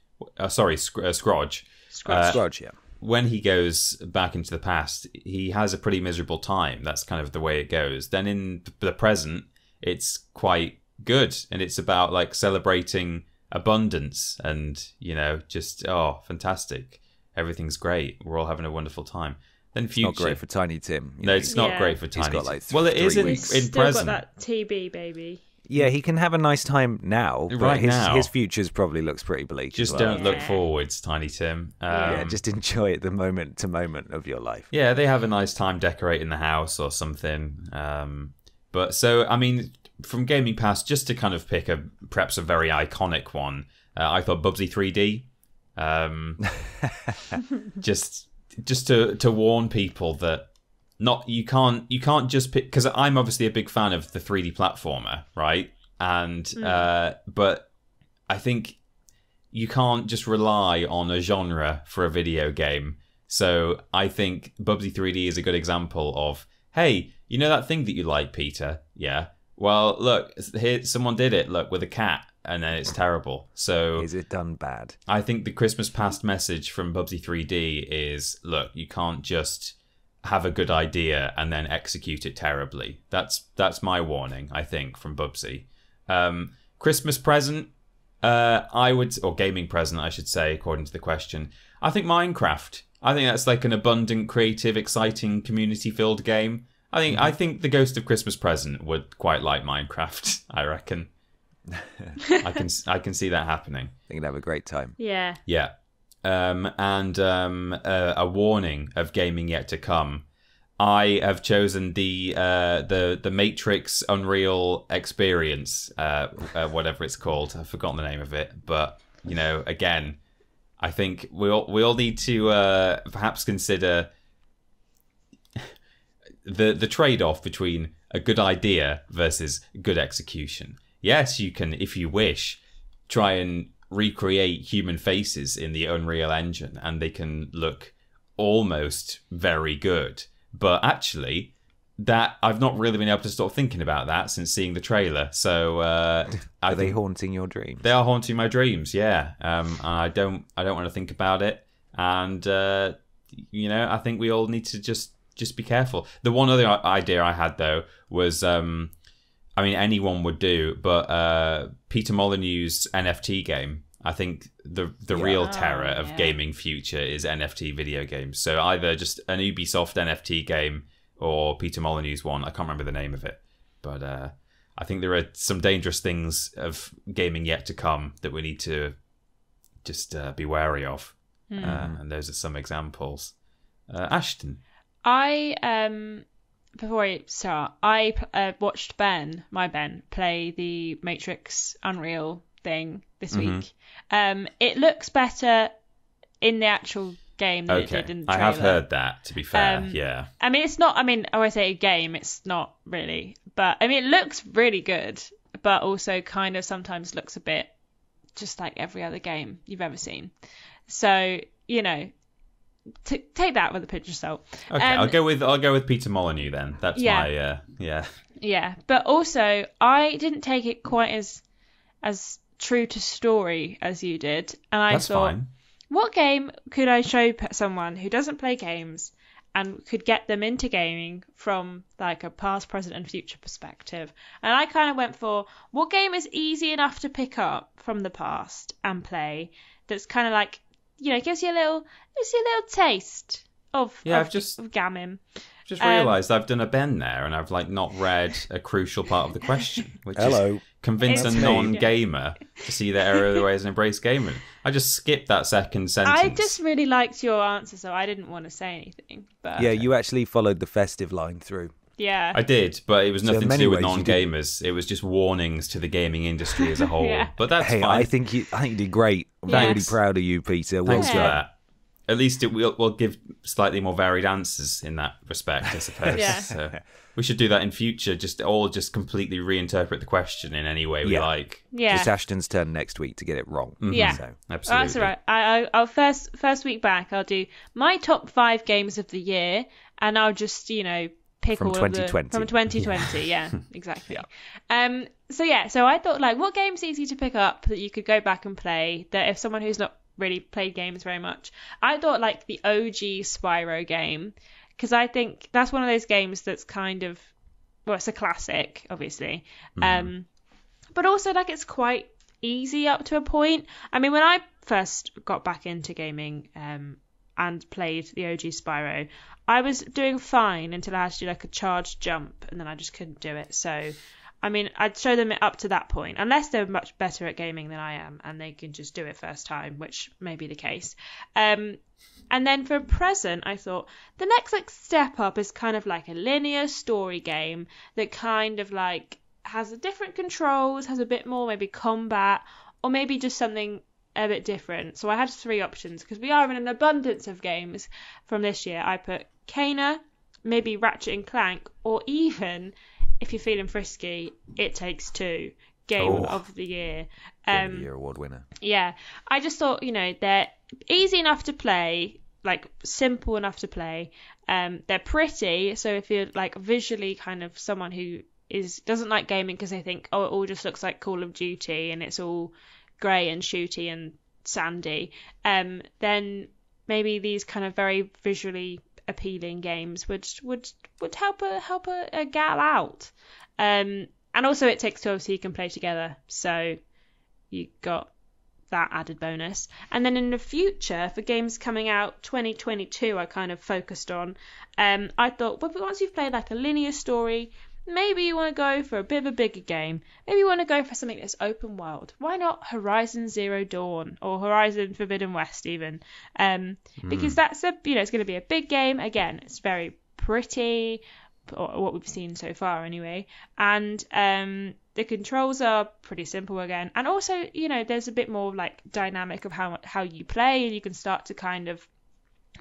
Scrooge. Scrooge, yeah. When he goes back into the past, he has a pretty miserable time. That's kind of the way it goes. Then in the present, it's quite good, and it's about like celebrating abundance and, you know, just fantastic. Everything's great. We're all having a wonderful time. Then future. It's not great for Tiny Tim. No, it's not great for Tiny He's got, Tim. like, Well, it is in Still present. got that TB baby. Yeah, he can have a nice time now, but Right now. his future's probably looks pretty bleak. Just as well. don't look forwards, Tiny Tim. Just enjoy it the moment to moment of your life. Yeah, they have a nice time decorating the house or something. But so, I mean, from Gaming Pass, just to kind of pick perhaps a very iconic one, I thought Bubsy 3D. Just to warn people that you can't just pick, because I'm obviously a big fan of the 3D platformer, right? And but I think you can't just rely on a genre for a video game. So I think Bubsy 3D is a good example of, hey, you know that thing that you like, Peter? Yeah. Well, look, here someone did it. Look, with a cat, and then it's terrible. So is it done bad? I think the Christmas past message from Bubsy 3D is, look, you can't just have a good idea and then execute it terribly. That's my warning, I think, from Bubsy. Christmas present, or gaming present, I should say, according to the question. I think Minecraft. I think that's like an abundant, creative, exciting, community-filled game. I think the Ghost of Christmas Present would quite like Minecraft. I reckon. I can see that happening. I think you'd have a great time. Yeah. Yeah. And a warning of gaming yet to come. I have chosen the Matrix Unreal Experience, whatever it's called. I've forgotten the name of it, but you know, again, I think we all need to perhaps consider the trade-off between a good idea versus good execution. Yes, you can, if you wish, try and recreate human faces in the Unreal Engine, and they can look almost very good. But actually, that I've not really been able to stop thinking about that since seeing the trailer. So are they haunting your dreams? They are haunting my dreams. Yeah, and I don't want to think about it. And you know, I think we all need to just be careful. The one other idea I had though was, I mean, anyone would do, but Peter Molyneux's NFT game. I think the real terror of gaming future is NFT video games. So either just an Ubisoft NFT game or Peter Molyneux's one. I can't remember the name of it, but I think there are some dangerous things of gaming yet to come that we need to just be wary of. And those are some examples. Ashton. Before I start, I watched Ben play the Matrix Unreal thing this week. It looks better in the actual game than it did in the trailer. I have heard that, to be fair. Yeah. I mean, it's not, I mean, I always say a game, it's not really. But, I mean, it looks really good, but also kind of sometimes looks a bit just like every other game you've ever seen. So, you know, take that with a pinch of salt. Okay, I'll go with Peter Molyneux then. That's my Yeah, but also I didn't take it quite as true to story as you did, and I thought, fine. What game could I show someone who doesn't play games and could get them into gaming from like a past, present, and future perspective? And I kind of went for what game is easy enough to pick up from the past and play. That's kind of like, you know, gives you a little taste of gammon. Just realised I've done a Ben there, and I've like not read a crucial part of the question, which is convince a non-gamer to see the error of the ways and embrace gaming. I just skipped that second sentence. I just really liked your answer, so I didn't want to say anything. But yeah, you actually followed the festive line through. Yeah, I did, but it was nothing to do with non-gamers. It was just warnings to the gaming industry as a whole. But that's fine. I think you did great. I'm really proud of you, Peter. Thanks for that. At least we'll give slightly more varied answers in that respect, I suppose. So we should do that in future. Just completely reinterpret the question in any way we like. Yeah. Just Ashton's turn next week to get it wrong. Yeah. So. Absolutely. That's all right. I'll first week back, I'll do my top 5 games of the year, and I'll just, you know, pick from all 2020. From 2020. Yeah, exactly. So I thought, like, what game's easy to pick up that you could go back and play, that if someone who's not really played games very much. I thought like the OG Spyro game, because I think that's one of those games that's kind of, well, it's a classic, obviously, but also like it's quite easy up to a point. I mean, when I first got back into gaming and played the OG Spyro, I was doing fine until I had to do like a charged jump, and then I just couldn't do it. So I mean, I'd show them it up to that point, unless they're much better at gaming than I am and they can just do it first time, which may be the case. And then for a present, I thought the next like step up is kind of like a linear story game that kind of like has different controls, has a bit more maybe combat, or maybe just something a bit different. So I had 3 options because we are in an abundance of games from this year. I put Kena, maybe Ratchet and Clank, or even, if you're feeling frisky, It Takes Two, Game of the Year. Game of the Year award winner. Yeah. I just thought, you know, they're easy enough to play, like simple enough to play. They're pretty, so if you're like visually kind of someone who doesn't like gaming because they think, oh, it all just looks like Call of Duty and it's all grey and shooty and sandy, then maybe these kind of very visually appealing games would help a gal out. And also It Takes Two, obviously you can play together, so you got that added bonus. And then in the future, for games coming out 2022, I kind of focused on, I thought, well, once you've played like a linear story, maybe you want to go for a bit of a bigger game. Maybe you want to go for something that's open world. Why not Horizon Zero Dawn or Horizon Forbidden West even? Because that's it's going to be a big game. Again, it's very pretty, or what we've seen so far anyway. And the controls are pretty simple again. And also, there's a bit more like dynamic of how you play, and you can start to kind of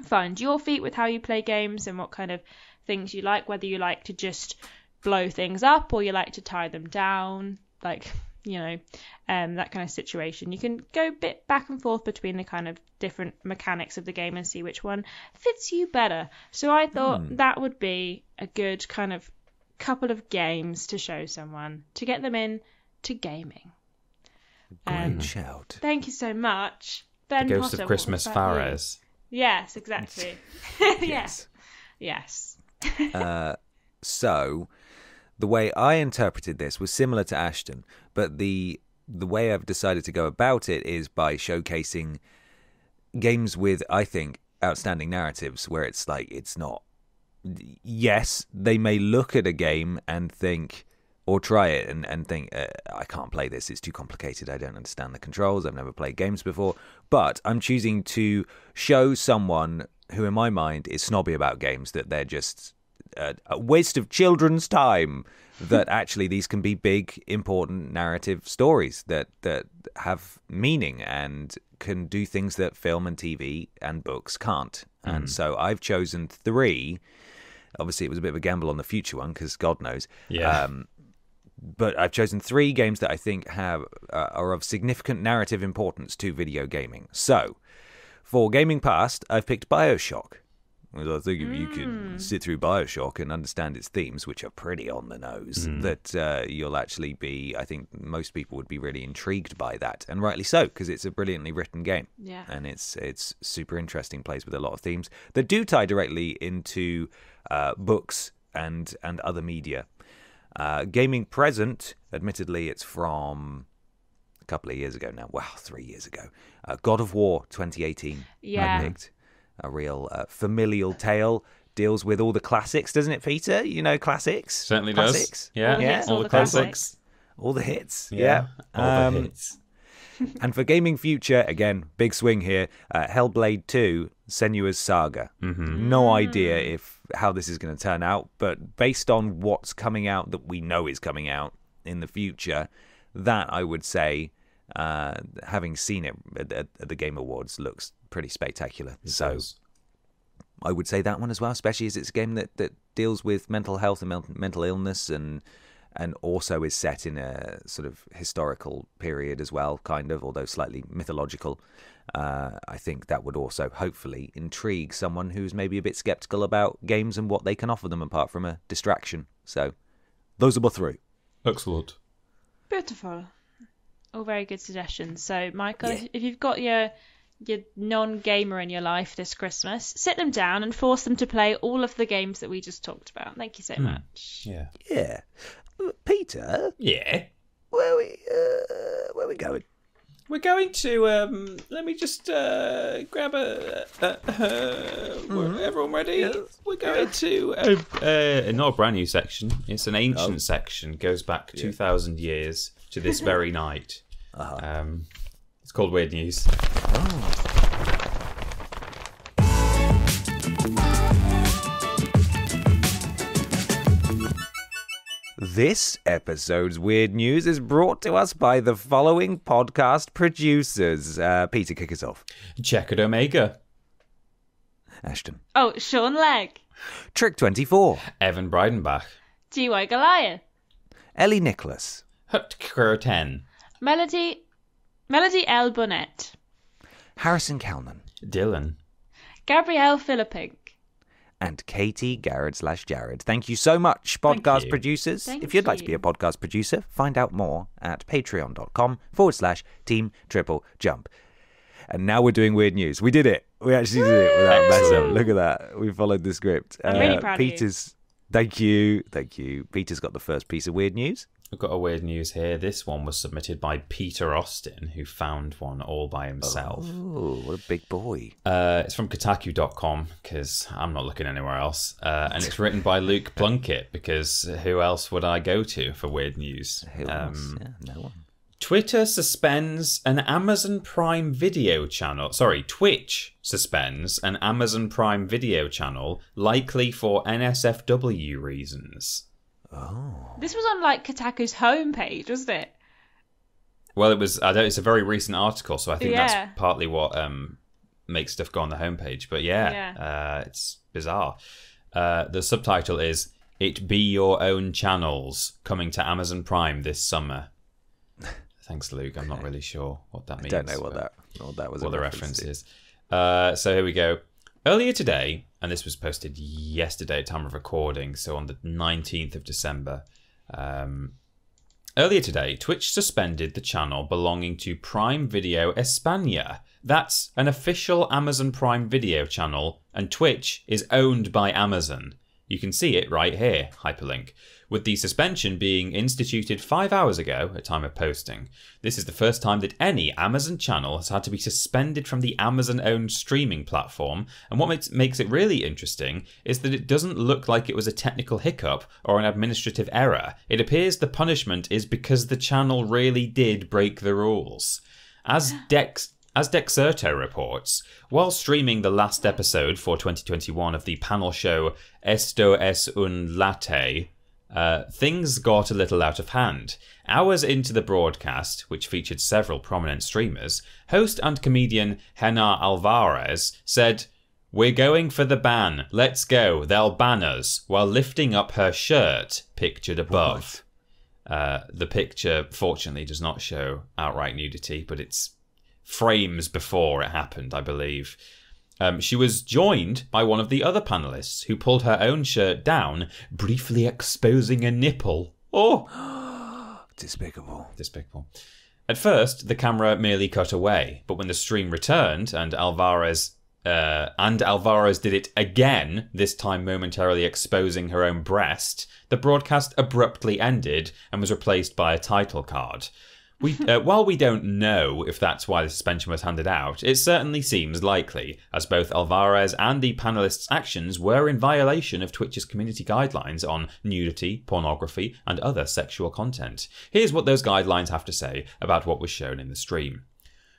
find your feet with how you play games and what kind of things you like, whether you like to just blow things up or you like to tie them down, like that kind of situation. You can go a bit back and forth between the kind of different mechanics of the game and see which one fits you better. So I thought that would be a good kind of couple of games to show someone to get them in to gaming. Great shout. Thank you so much, Ben. The Ghost Potter, of Christmas Fares. Yes, exactly. Yes. Yes. So the way I interpreted this was similar to Ashton, but the way I've decided to go about it is by showcasing games with, I think, outstanding narratives where it's like, it's not, yes, they may look at a game and think, or try it and think, I can't play this, it's too complicated, I don't understand the controls, I've never played games before, but I'm choosing to show someone who in my mind is snobby about games that they're just a waste of children's time, that actually these can be big, important narrative stories that have meaning and can do things that film and TV and books can't. And so I've chosen 3. Obviously, it was a bit of a gamble on the future one because God knows. Yeah. But I've chosen 3 games that I think are of significant narrative importance to video gaming. So, for Gaming Past, I've picked BioShock. I think if you can sit through BioShock and understand its themes, which are pretty on the nose, that you'll actually be, I think most people would be really intrigued by that, and rightly so, because it's a brilliantly written game. Yeah. And it's super interesting, plays with a lot of themes that do tie directly into books and other media. Gaming Present, admittedly, it's from a couple of years ago now. Wow, 3 years ago. God of War 2018. Yeah. I picked. A real familial tale, deals with all the classics, doesn't it, Peter? You know classics? Certainly classics. does. Yeah, all the classics. All the hits. Yeah. All the hits. And for Gaming Future, again, big swing here, Hellblade 2, Senua's Saga. No idea how this is going to turn out, but based on what's coming out that we know is coming out in the future, that I would say, having seen it at the Game Awards, looks pretty spectacular. So I would say that one as well, especially as it's a game that deals with mental health and mental illness and also is set in a sort of historical period as well, kind of, although slightly mythological. I think that would also hopefully intrigue someone who's maybe a bit skeptical about games and what they can offer them apart from a distraction. So those are my 3. Excellent. Beautiful. All very good suggestions. So, Michael, if you've got your your non-gamer in your life this Christmas, sit them down and force them to play all of the games that we just talked about. Thank you so much. Yeah. Yeah. Peter, Yeah. where we going? We're going to, let me just grab everyone ready? Yes. We're going to, not a brand new section, it's an ancient section, goes back 2,000 years to this very night. It's called Weird News. This episode's Weird News is brought to us by the following podcast producers. Peter, kick us off. Checkered Omega. Ashton. Oh, Sean Legg. Trick24. Evan Breidenbach. GY Goliath. Ellie Nicholas. Hutker 10. Melody L. Bonnet. Harrison Kalman. Dylan. Gabrielle Philippink. And Katie Garrett/Jared. Thank you so much, podcast you. producers. Thank if you'd like to you. be a podcast producer, find out more at patreon.com/Team TripleJump. And now we're doing Weird News. We did it. We actually did it without mess up. Look at that. We followed the script. I'm really proud Peter's, of you. Thank you. Peter's got the first piece of Weird News. I've got a weird news here. This one was submitted by Peter Austin, who found one all by himself. Oh, what a big boy. It's from Kotaku.com, because I'm not looking anywhere else. And it's written by Luke Plunkett, because who else would I go to for weird news? Who else? Yeah, no one. Twitter suspends an Amazon Prime Video channel. Sorry, Twitch suspends an Amazon Prime Video channel, likely for NSFW reasons. Oh. This was on like Kotaku's homepage, wasn't it? Well, it was. It's a very recent article, so I think Yeah. that's partly what makes stuff go on the homepage. But it's bizarre. The subtitle is "It Be Your Own Channels Coming to Amazon Prime This Summer." Thanks, Luke. I'm not really sure what that means. I don't know what that was. What a the reference reference is. So here we go. Earlier today, and this was posted yesterday at time of recording, so on the 19th of December. Earlier today, Twitch suspended the channel belonging to Prime Video España. That's an official Amazon Prime Video channel, and Twitch is owned by Amazon. You can see it right here, hyperlink, with the suspension being instituted 5 hours ago at time of posting. This is the first time that any Amazon channel has had to be suspended from the Amazon-owned streaming platform, and what makes it really interesting is that it doesn't look like it was a technical hiccup or an administrative error. It appears the punishment is because the channel really did break the rules. As Dexerto reports, while streaming the last episode for 2021 of the panel show Esto es un latte, things got a little out of hand. Hours into the broadcast, which featured several prominent streamers, host and comedian Hena Alvarez said, "We're going for the ban. Let's go. They'll ban us," while lifting up her shirt, pictured above. The picture, fortunately, does not show outright nudity, but it's frames before it happened, I believe. She was joined by one of the other panelists, who pulled her own shirt down, briefly exposing a nipple. Oh! Despicable. At first, the camera merely cut away, but when the stream returned and Alvarez did it again, this time momentarily exposing her own breast, the broadcast abruptly ended and was replaced by a title card. While we don't know if that's why the suspension was handed out, it certainly seems likely, as both Alvarez and the panelists' actions were in violation of Twitch's community guidelines on nudity, pornography, and other sexual content. Here's what those guidelines have to say about what was shown in the stream.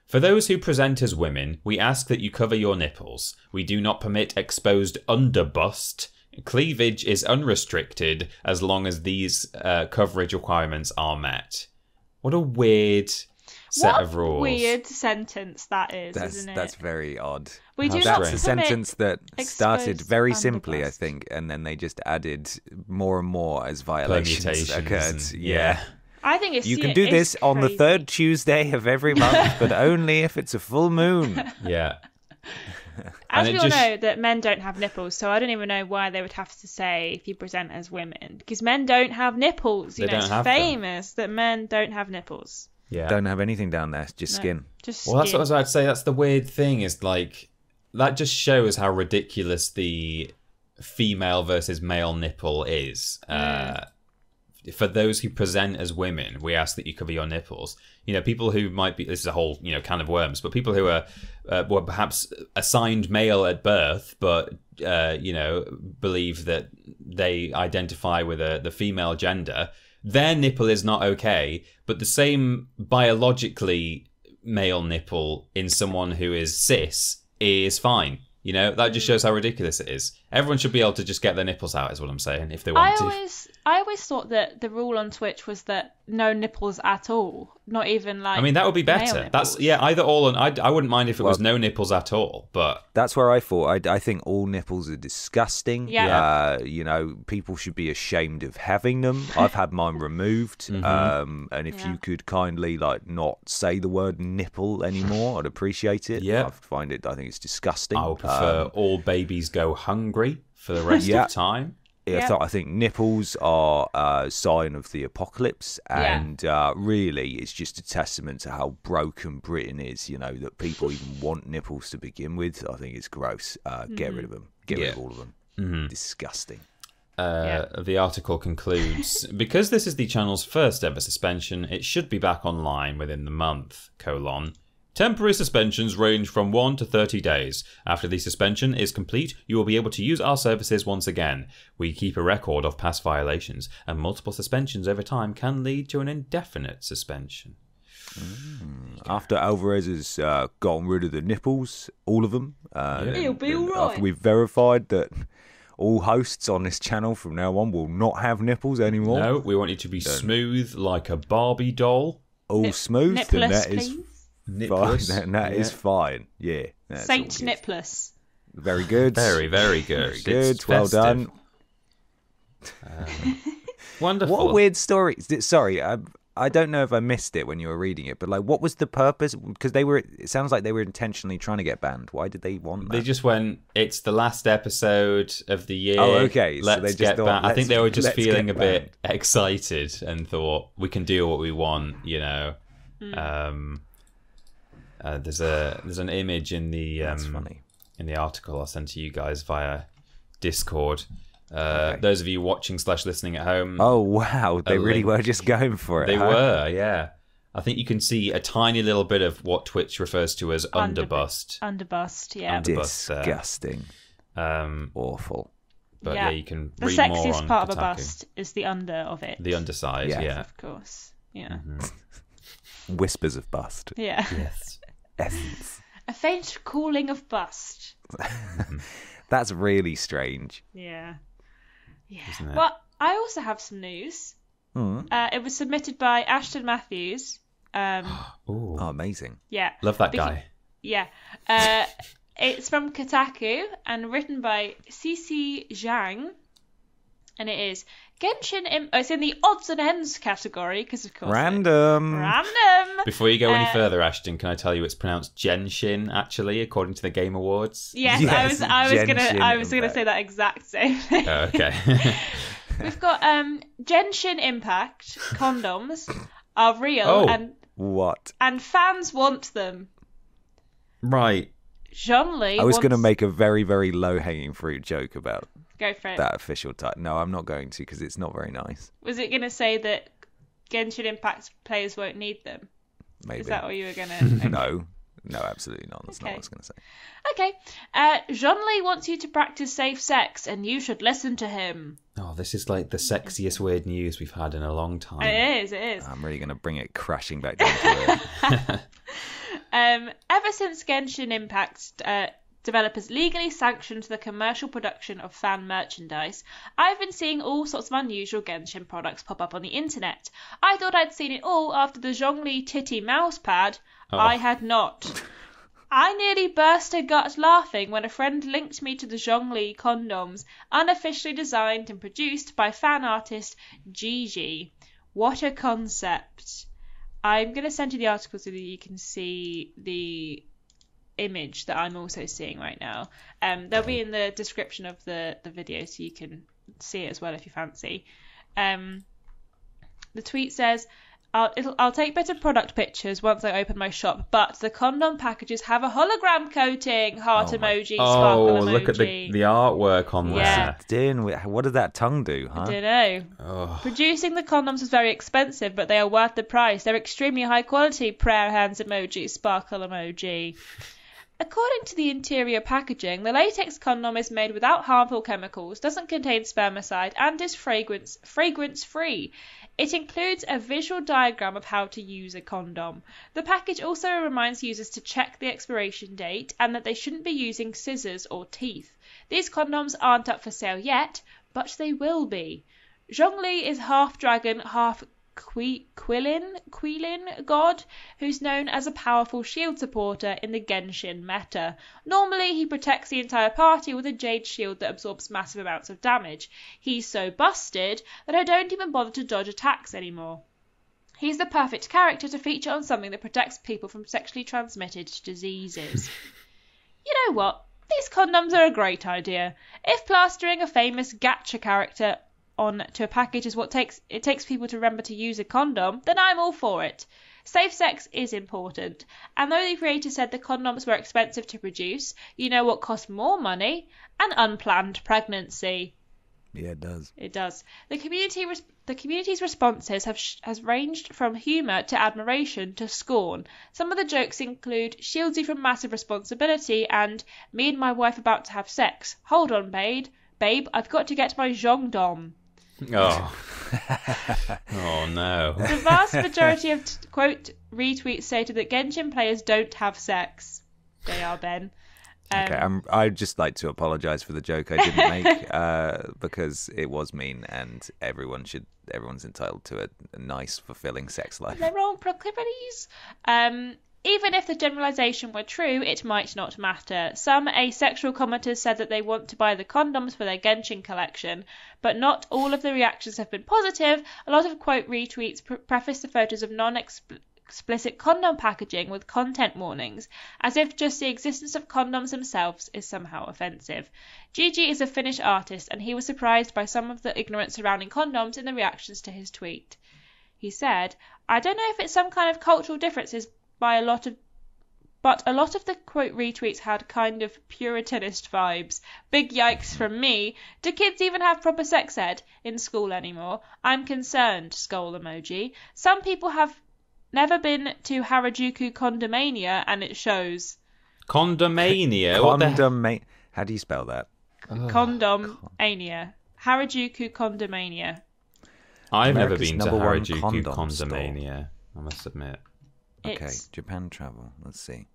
For those who present as women, we ask that you cover your nipples. We do not permit exposed underbust. Cleavage is unrestricted as long as these coverage requirements are met. What a weird set of rules. Weird sentence that is, isn't it? That's very odd. We do That's not a permit sentence that started exposed very simply, I underbust. think, and then they just added more and more as violations Permutations occurred. and- Yeah. I think it's You can do this on the third Tuesday of every month, but only if it's a full moon. Yeah. As And we it all just- know that men don't have nipples, so I don't even know why they would have to say if you present as women, because men don't have nipples. They don't It's have them. famous that men don't have nipples. Yeah. Don't have anything down there, just No, skin. just Well, that's skin. what I was about to say. That's the weird thing is like that just shows how ridiculous the female versus male nipple is. For those who present as women, we ask that you cover your nipples. You know, people who might be, this is a whole, can of worms, but people who are were perhaps assigned male at birth, but, believe that they identify with the female gender, their nipple is not okay, but the same biologically male nipple in someone who is cis is fine. You know, that just shows how ridiculous it is. Everyone should be able to just get their nipples out, is what I'm saying, if they want to. I always thought that the rule on Twitch was that no nipples at all, not even like. I mean, that would be better. That's either all, and I wouldn't mind if it was no nipples at all. But that's where I thought. I think all nipples are disgusting. Yeah. People should be ashamed of having them. I've had mine removed. And if you could kindly not say the word nipple anymore, I'd appreciate it. Yeah. I think it's disgusting. I would prefer all babies go hungry for the rest of time. I think nipples are a sign of the apocalypse, and really it's just a testament to how broken Britain is, that people even want nipples to begin with. I think it's gross. Get rid of them. Get rid of all of them. Disgusting. The article concludes, because this is the channel's first ever suspension, it should be back online within the month, : temporary suspensions range from 1 to 30 days. After the suspension is complete, you will be able to use our services once again. We keep a record of past violations, and multiple suspensions over time can lead to an indefinite suspension. After Alvarez has gotten rid of the nipples, all of them, he'll be all right. After we've verified that all hosts on this channel from now on will not have nipples anymore. No, we want you to be smooth like a Barbie doll. All smooth, nipless, then that is please. fine. That is fine. Yeah. Saint Nipless. Very good. Very, very good. Very good. It's Well festive. done. Wonderful. What a weird story. Sorry, I don't know if I missed it when you were reading it, but what was the purpose? Because it sounds like they were intentionally trying to get banned. Why did they want that? They just went, it's the last episode of the year. Oh, okay. Let's so they just get thought, back. I think they were just feeling a bit banned. excited and thought, we can do what we want, There's an image in the That's funny. in the article I'll send to you guys via Discord. Those of you watching / listening at home. Oh wow, they really were just going for it. They were, yeah. I think you can see a tiny little bit of what Twitch refers to as underbust. Underbust, yeah. Disgusting. Awful. But you can the read more sexiest on part of a Kotaku. bust is the under of it. The underside, yeah. Of course, yeah. Whispers of bust. Yeah. Yes. Essence. A faint cooling of bust. That's really strange. Yeah. Yeah. Isn't it? Well, I also have some news. It was submitted by Ashton Matthews. Oh, amazing. Yeah. Love that guy. Yeah. It's from Kotaku and written by CC Zhang. And it is Genshin it's in the odds and ends category because of course Random. Before you go any further, Ashton, can I tell you it's pronounced Genshin actually, according to the Game Awards? Yes, Yes, I was gonna Genshin say that exact same thing. Oh, okay. We've got Genshin Impact condoms are real What? and fans want them. Right. Zhongli I was going to wants... make a very, very low-hanging fruit joke about Go for it. that official title. No, I'm not going to because it's not very nice. Was it going to say that Genshin Impact players won't need them? Maybe. Is that what you were going to... No, absolutely not. That's not what I was going to say. Okay. Zhongli wants you to practice safe sex and you should listen to him. Oh, this is like the sexiest weird news we've had in a long time. It is. I'm really going to bring it crashing back down to earth. Ever since Genshin Impact developers legally sanctioned the commercial production of fan merchandise, I've been seeing all sorts of unusual Genshin products pop up on the internet. I thought I'd seen it all after the Zhongli titty mouse pad. I had not. I nearly burst a gut laughing when a friend linked me to the Zhongli condoms, unofficially designed and produced by fan artist Gigi. What a concept. I'm going to send you the article so that you can see the image that I'm also seeing right now. They'll be in the description of the video so you can see it as well if you fancy. The tweet says, I'll take better product pictures once I open my shop, but the condom packages have a hologram coating. Heart emoji, sparkle emoji. Look at the artwork on there. What did that tongue do, huh? I don't know. Oh. Producing the condoms was very expensive, but they are worth the price. They're extremely high quality. Prayer hands emoji, sparkle emoji. According to the interior packaging, the latex condom is made without harmful chemicals, doesn't contain spermicide, and is fragrance-free. It includes a visual diagram of how to use a condom. The package also reminds users to check the expiration date and that they shouldn't be using scissors or teeth. These condoms aren't up for sale yet, but they will be. Zhongli is half dragon, half Quilin god, who's known as a powerful shield supporter in the Genshin meta. Normally, he protects the entire party with a jade shield that absorbs massive amounts of damage. He's so busted that I don't even bother to dodge attacks anymore. He's the perfect character to feature on something that protects people from sexually transmitted diseases. You know what? These condoms are a great idea. If plastering a famous gacha character onto a package is what it takes people to remember to use a condom, then I'm all for it. Safe sex is important, and though the creator said the condoms were expensive to produce, you know what costs more money? An unplanned pregnancy. Yeah, it does. It does. The community's responses has ranged from humour to admiration to scorn. Some of the jokes include shields you from massive responsibility and me and my wife about to have sex. Hold on, babe, I've got to get my zhongdom. Oh. Oh no. The vast majority of quote retweets stated that Genshin players don't have sex. They are, Ben. Okay, I'd just like to apologise for the joke I didn't make because it was mean, and everyone's entitled to a nice, fulfilling sex life. Their own proclivities. Even if the generalisation were true, it might not matter. Some asexual commenters said that they want to buy the condoms for their Genshin collection, but not all of the reactions have been positive. A lot of quote retweets preface the photos of non-explicit condom packaging with content warnings, as if just the existence of condoms themselves is somehow offensive. Gigi is a Finnish artist, and he was surprised by some of the ignorance surrounding condoms in the reactions to his tweet. He said, "I don't know if it's some kind of cultural differences, but a lot of the quote retweets had kind of puritanist vibes. Big yikes from me. Do kids even have proper sex ed in school anymore? I'm concerned, skull emoji. Some people have never been to Harajuku Condomania, and it shows." Condomania? How do you spell that? Condomania. Harajuku Condomania. I've America's never been to number one Harajuku condom Condomania, I must admit. Okay, Japan travel. Let's see.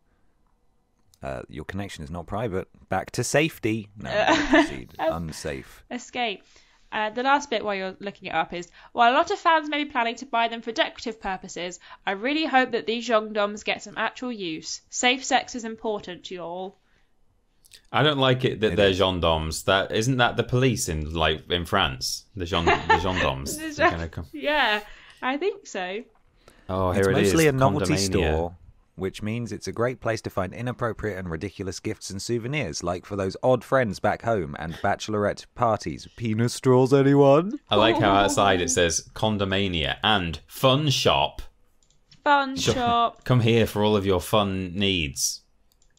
Your connection is not private. Back to safety. No, proceed. Unsafe. Escape. The last bit while you're looking it up is, while a lot of fans may be planning to buy them for decorative purposes, I really hope that these zhongdoms get some actual use. Safe sex is important, y'all. I don't like it that they're gendarmes. Isn't that the police in France? The gendarmes. They're gonna come. Yeah, I think so. Oh, here it's it is. mostly a novelty Condomania. store, which means it's a great place to find inappropriate and ridiculous gifts and souvenirs, like for those odd friends back home and bachelorette parties. Penis straws, anyone? I like how outside it says Condomania and Fun Shop. Fun shop. Come here for all of your fun needs.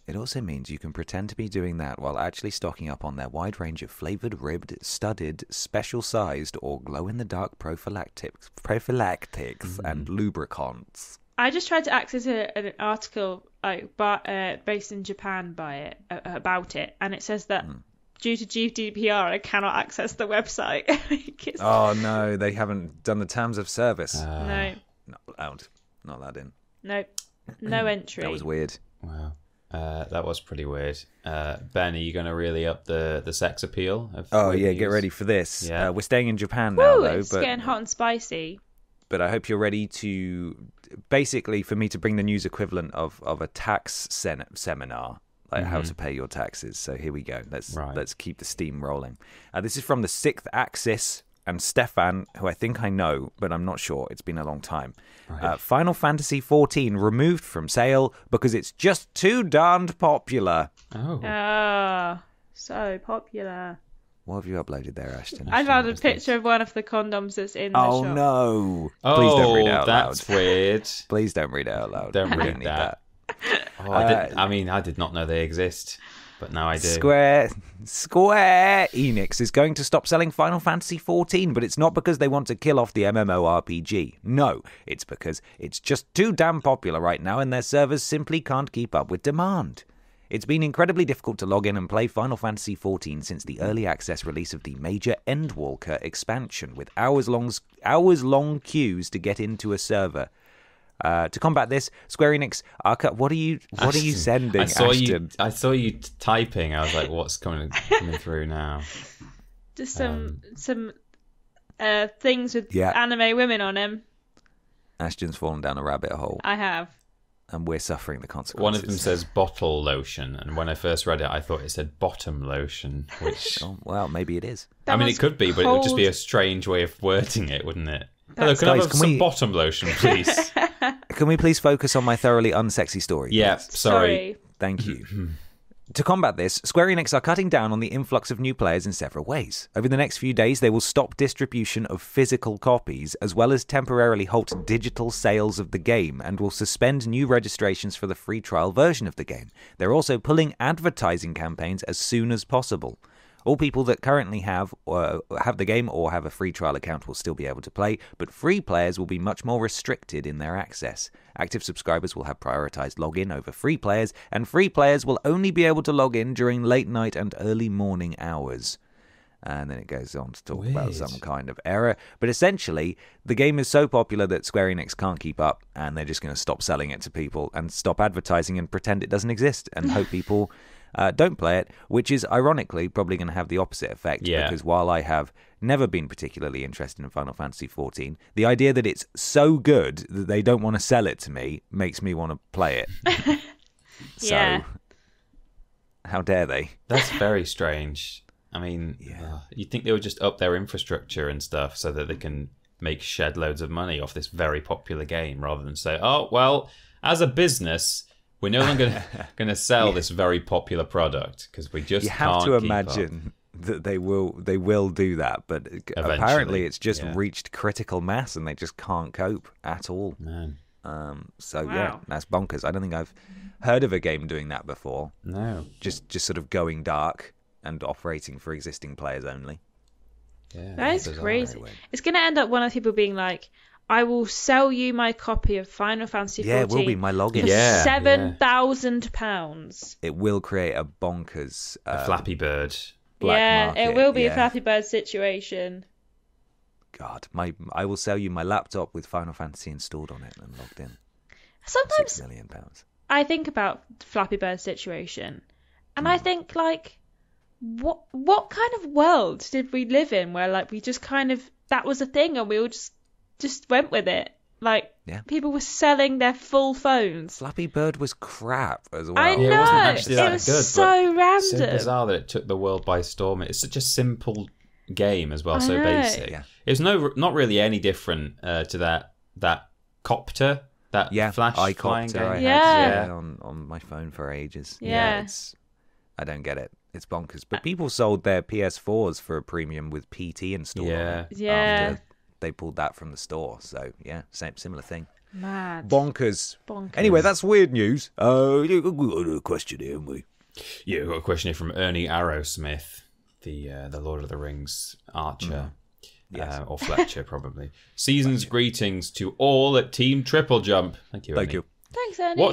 It also means you can pretend to be doing that while actually stocking up on their wide range of flavoured, ribbed, studded, special-sized, or glow-in-the-dark prophylactics and lubricants. I just tried to access an article based in Japan about it, and it says that due to GDPR, I cannot access the website. Oh no, they haven't done the terms of service. No. Not allowed. Not allowed in. No. No entry. That was weird. Wow. That was pretty weird. Ben, are you going to really up the sex appeal? Get ready for this. Yeah. We're staying in Japan now, though. It's getting hot and spicy. But I hope you're ready to, basically, for me to bring the news equivalent of a tax seminar, like how to pay your taxes. So here we go. Let's keep the steam rolling. This is from the Sixth Axis and Stefan, who I think I know, but I'm not sure. It's been a long time. Right. Final Fantasy XIV removed from sale because it's just too darned popular. Oh. Ah, so popular. What have you uploaded there, Ashton? I found a picture of one of the condoms that's in the shop. Oh no! Oh, Please don't read it out loud. That's weird. Please don't read it out loud. Don't We read need that. Oh, I did not know they exist, but now I do. Square Enix is going to stop selling Final Fantasy XIV, but it's not because they want to kill off the MMORPG. No, it's because it's just too damn popular right now and their servers simply can't keep up with demand. It's been incredibly difficult to log in and play Final Fantasy XIV since the early access release of the major Endwalker expansion, with hours-long queues to get into a server. To combat this, Square Enix are what are you sending, Ashton? I saw you typing. I was like, what's coming through now? Just some things with anime women on them. Ashton's fallen down a rabbit hole. I have. And we're suffering the consequences. One of them says bottle lotion, and when I first read it, I thought it said bottom lotion, which... well, maybe it is. It could be, but it would just be a strange way of wording it, wouldn't it? Hello, can I have some bottom lotion, please? Can we please focus on my thoroughly unsexy story? Yeah, sorry. Thank you. To combat this, Square Enix are cutting down on the influx of new players in several ways. Over the next few days, they will stop distribution of physical copies, as well as temporarily halt digital sales of the game, and will suspend new registrations for the free trial version of the game. They're also pulling advertising campaigns as soon as possible. All people that currently have the game or have a free trial account will still be able to play, but free players will be much more restricted in their access. Active subscribers will have prioritized login over free players, and free players will only be able to log in during late night and early morning hours. And then it goes on to talk about some kind of error. But essentially, the game is so popular that Square Enix can't keep up, and they're just going to stop selling it to people and stop advertising and pretend it doesn't exist and hope people... don't play it, which is ironically probably going to have the opposite effect, because while I have never been particularly interested in Final Fantasy XIV, the idea that it's so good that they don't want to sell it to me makes me want to play it. So, how dare they? That's very strange. I mean, you'd think they would just up their infrastructure and stuff so that they can make shed loads of money off this very popular game, rather than say, oh, well, as a business... we're no longer going to sell this very popular product because we just can't keep up. You have to imagine that they will do that, but eventually, apparently it's just reached critical mass and they just can't cope at all. Man. That's bonkers. I don't think I've heard of a game doing that before. No. Just sort of going dark and operating for existing players only. Yeah, that is crazy. It's going to end up one of the people being like, I will sell you my copy of Final Fantasy XIV. Yeah, it will be my login. For £7,000. It will create a bonkers... a Flappy Bird. Black market. It will be a Flappy Bird situation. God, I will sell you my laptop with Final Fantasy installed on it and logged in. Sometimes £6 million. I think about Flappy Bird situation, and I think, like, what kind of world did we live in where, like, we just kind of... that was a thing and we all just went with it. Like, people were selling their full phones. Flappy Bird was crap as well. I know. It wasn't actually that was good, so random. So bizarre that it took the world by storm. It's such a simple game as well, so basic. Yeah. It was not really any different to that copter, that flash flying game. I had on my phone for ages. Yeah. I don't get it. It's bonkers. But people sold their PS4s for a premium with PT installed on it. Yeah. After they pulled that from the store. So, similar thing. Mad. Bonkers. Anyway, that's weird news. We've got a question here, haven't we? Yeah, we've got a question here from Ernie Arrowsmith, the Lord of the Rings archer. Yes. Or Fletcher, probably. Season's greetings to all at Team TripleJump. Thank you, Ernie. Thank you. Thanks, Ernie.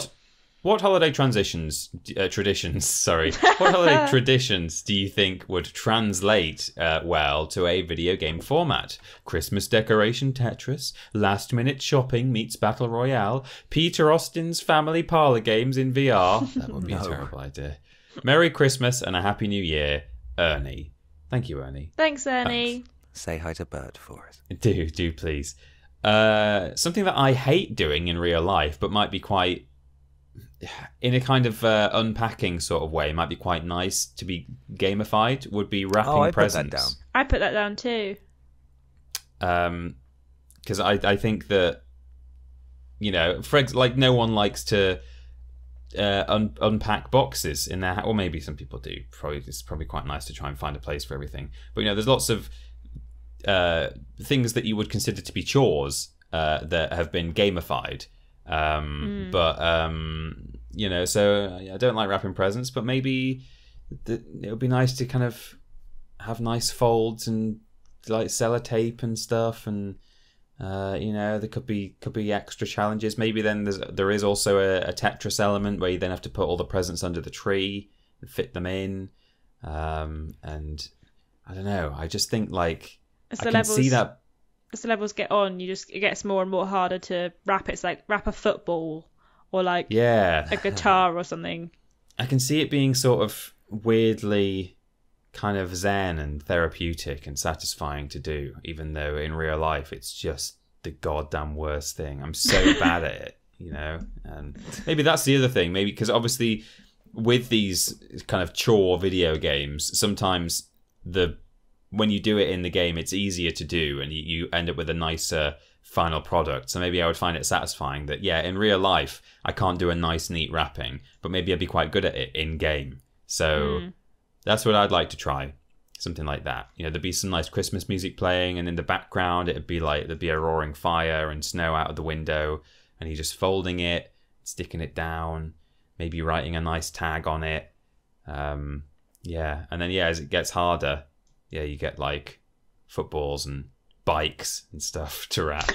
What holiday traditions? What holiday traditions do you think would translate well to a video game format? Christmas decoration Tetris, last minute shopping meets Battle Royale, Peter Austin's family parlor games in VR. That would be a terrible idea. Merry Christmas and a Happy New Year, Ernie. Thank you, Ernie. Thanks, Ernie. Thanks. Say hi to Bert for us. Do please. Something that I hate doing in real life, but might be quite... in a kind of unpacking sort of way, might be quite nice to be gamified, would be wrapping presents. I put that down too. Because I think that, no one likes to unpack boxes in their or maybe some people do. It's probably quite nice to try and find a place for everything. But there's lots of things that you would consider to be chores that have been gamified. But so I don't like wrapping presents, but maybe it would be nice to kind of have nice folds and like sellotape and stuff, and there could be extra challenges. Maybe then there is also a Tetris element where you then have to put all the presents under the tree and fit them in. And I don't know. I just think like I can see that as the levels get on, it gets more and more harder to wrap. It's like wrap a football or like a guitar or something. I can see it being sort of weirdly kind of zen and therapeutic and satisfying to do, even though in real life it's just the goddamn worst thing. I'm so bad at it, and maybe that's the other thing, maybe because obviously with these kind of chore video games, sometimes when you do it in the game it's easier to do and you end up with a nicer final product. So maybe I would find it satisfying that in real life I can't do a nice neat wrapping, but maybe I'd be quite good at it in game. So that's what I'd like to try. Something like that. There'd be some nice Christmas music playing, and in the background it'd be like there'd be a roaring fire and snow out of the window, and you're just folding it, sticking it down, maybe writing a nice tag on it. And then as it gets harder, you get like footballs and bikes and stuff to wrap.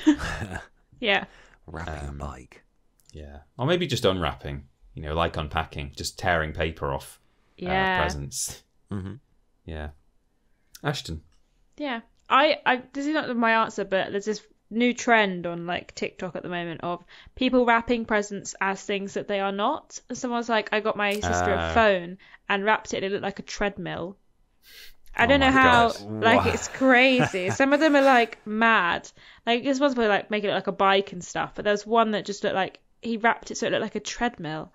Wrapping a bike. Or maybe just unwrapping, like unpacking, just tearing paper off presents. Ashton. I this is not my answer, but there's this new trend on like TikTok at the moment of people wrapping presents as things that they are not. And someone's like, I got my sister a phone and wrapped it and it looked like a treadmill. I don't know how, it's crazy. Some of them are like mad. Like this one's probably like making it like a bike and stuff, but there's one that just looked like he wrapped it so it looked like a treadmill,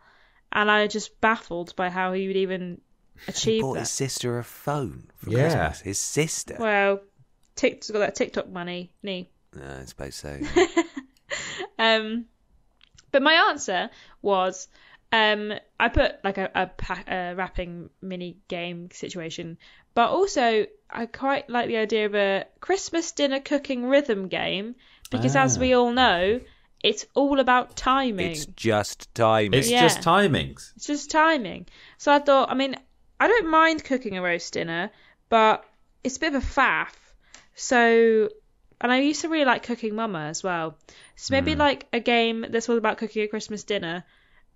and I was just baffled by how he would even achieve he bought that. His sister a phone for Christmas. His sister. Well, TikTok's got that TikTok money, I suppose so. But my answer was I put like a wrapping mini game situation, but also I quite like the idea of a Christmas dinner cooking rhythm game, because as we all know, it's all about timing. It's just timing. It's just timings. It's just timing. So I thought, I don't mind cooking a roast dinner, but it's a bit of a faff. So, and I used to really like Cooking Mama as well. So maybe like a game that's all about cooking a Christmas dinner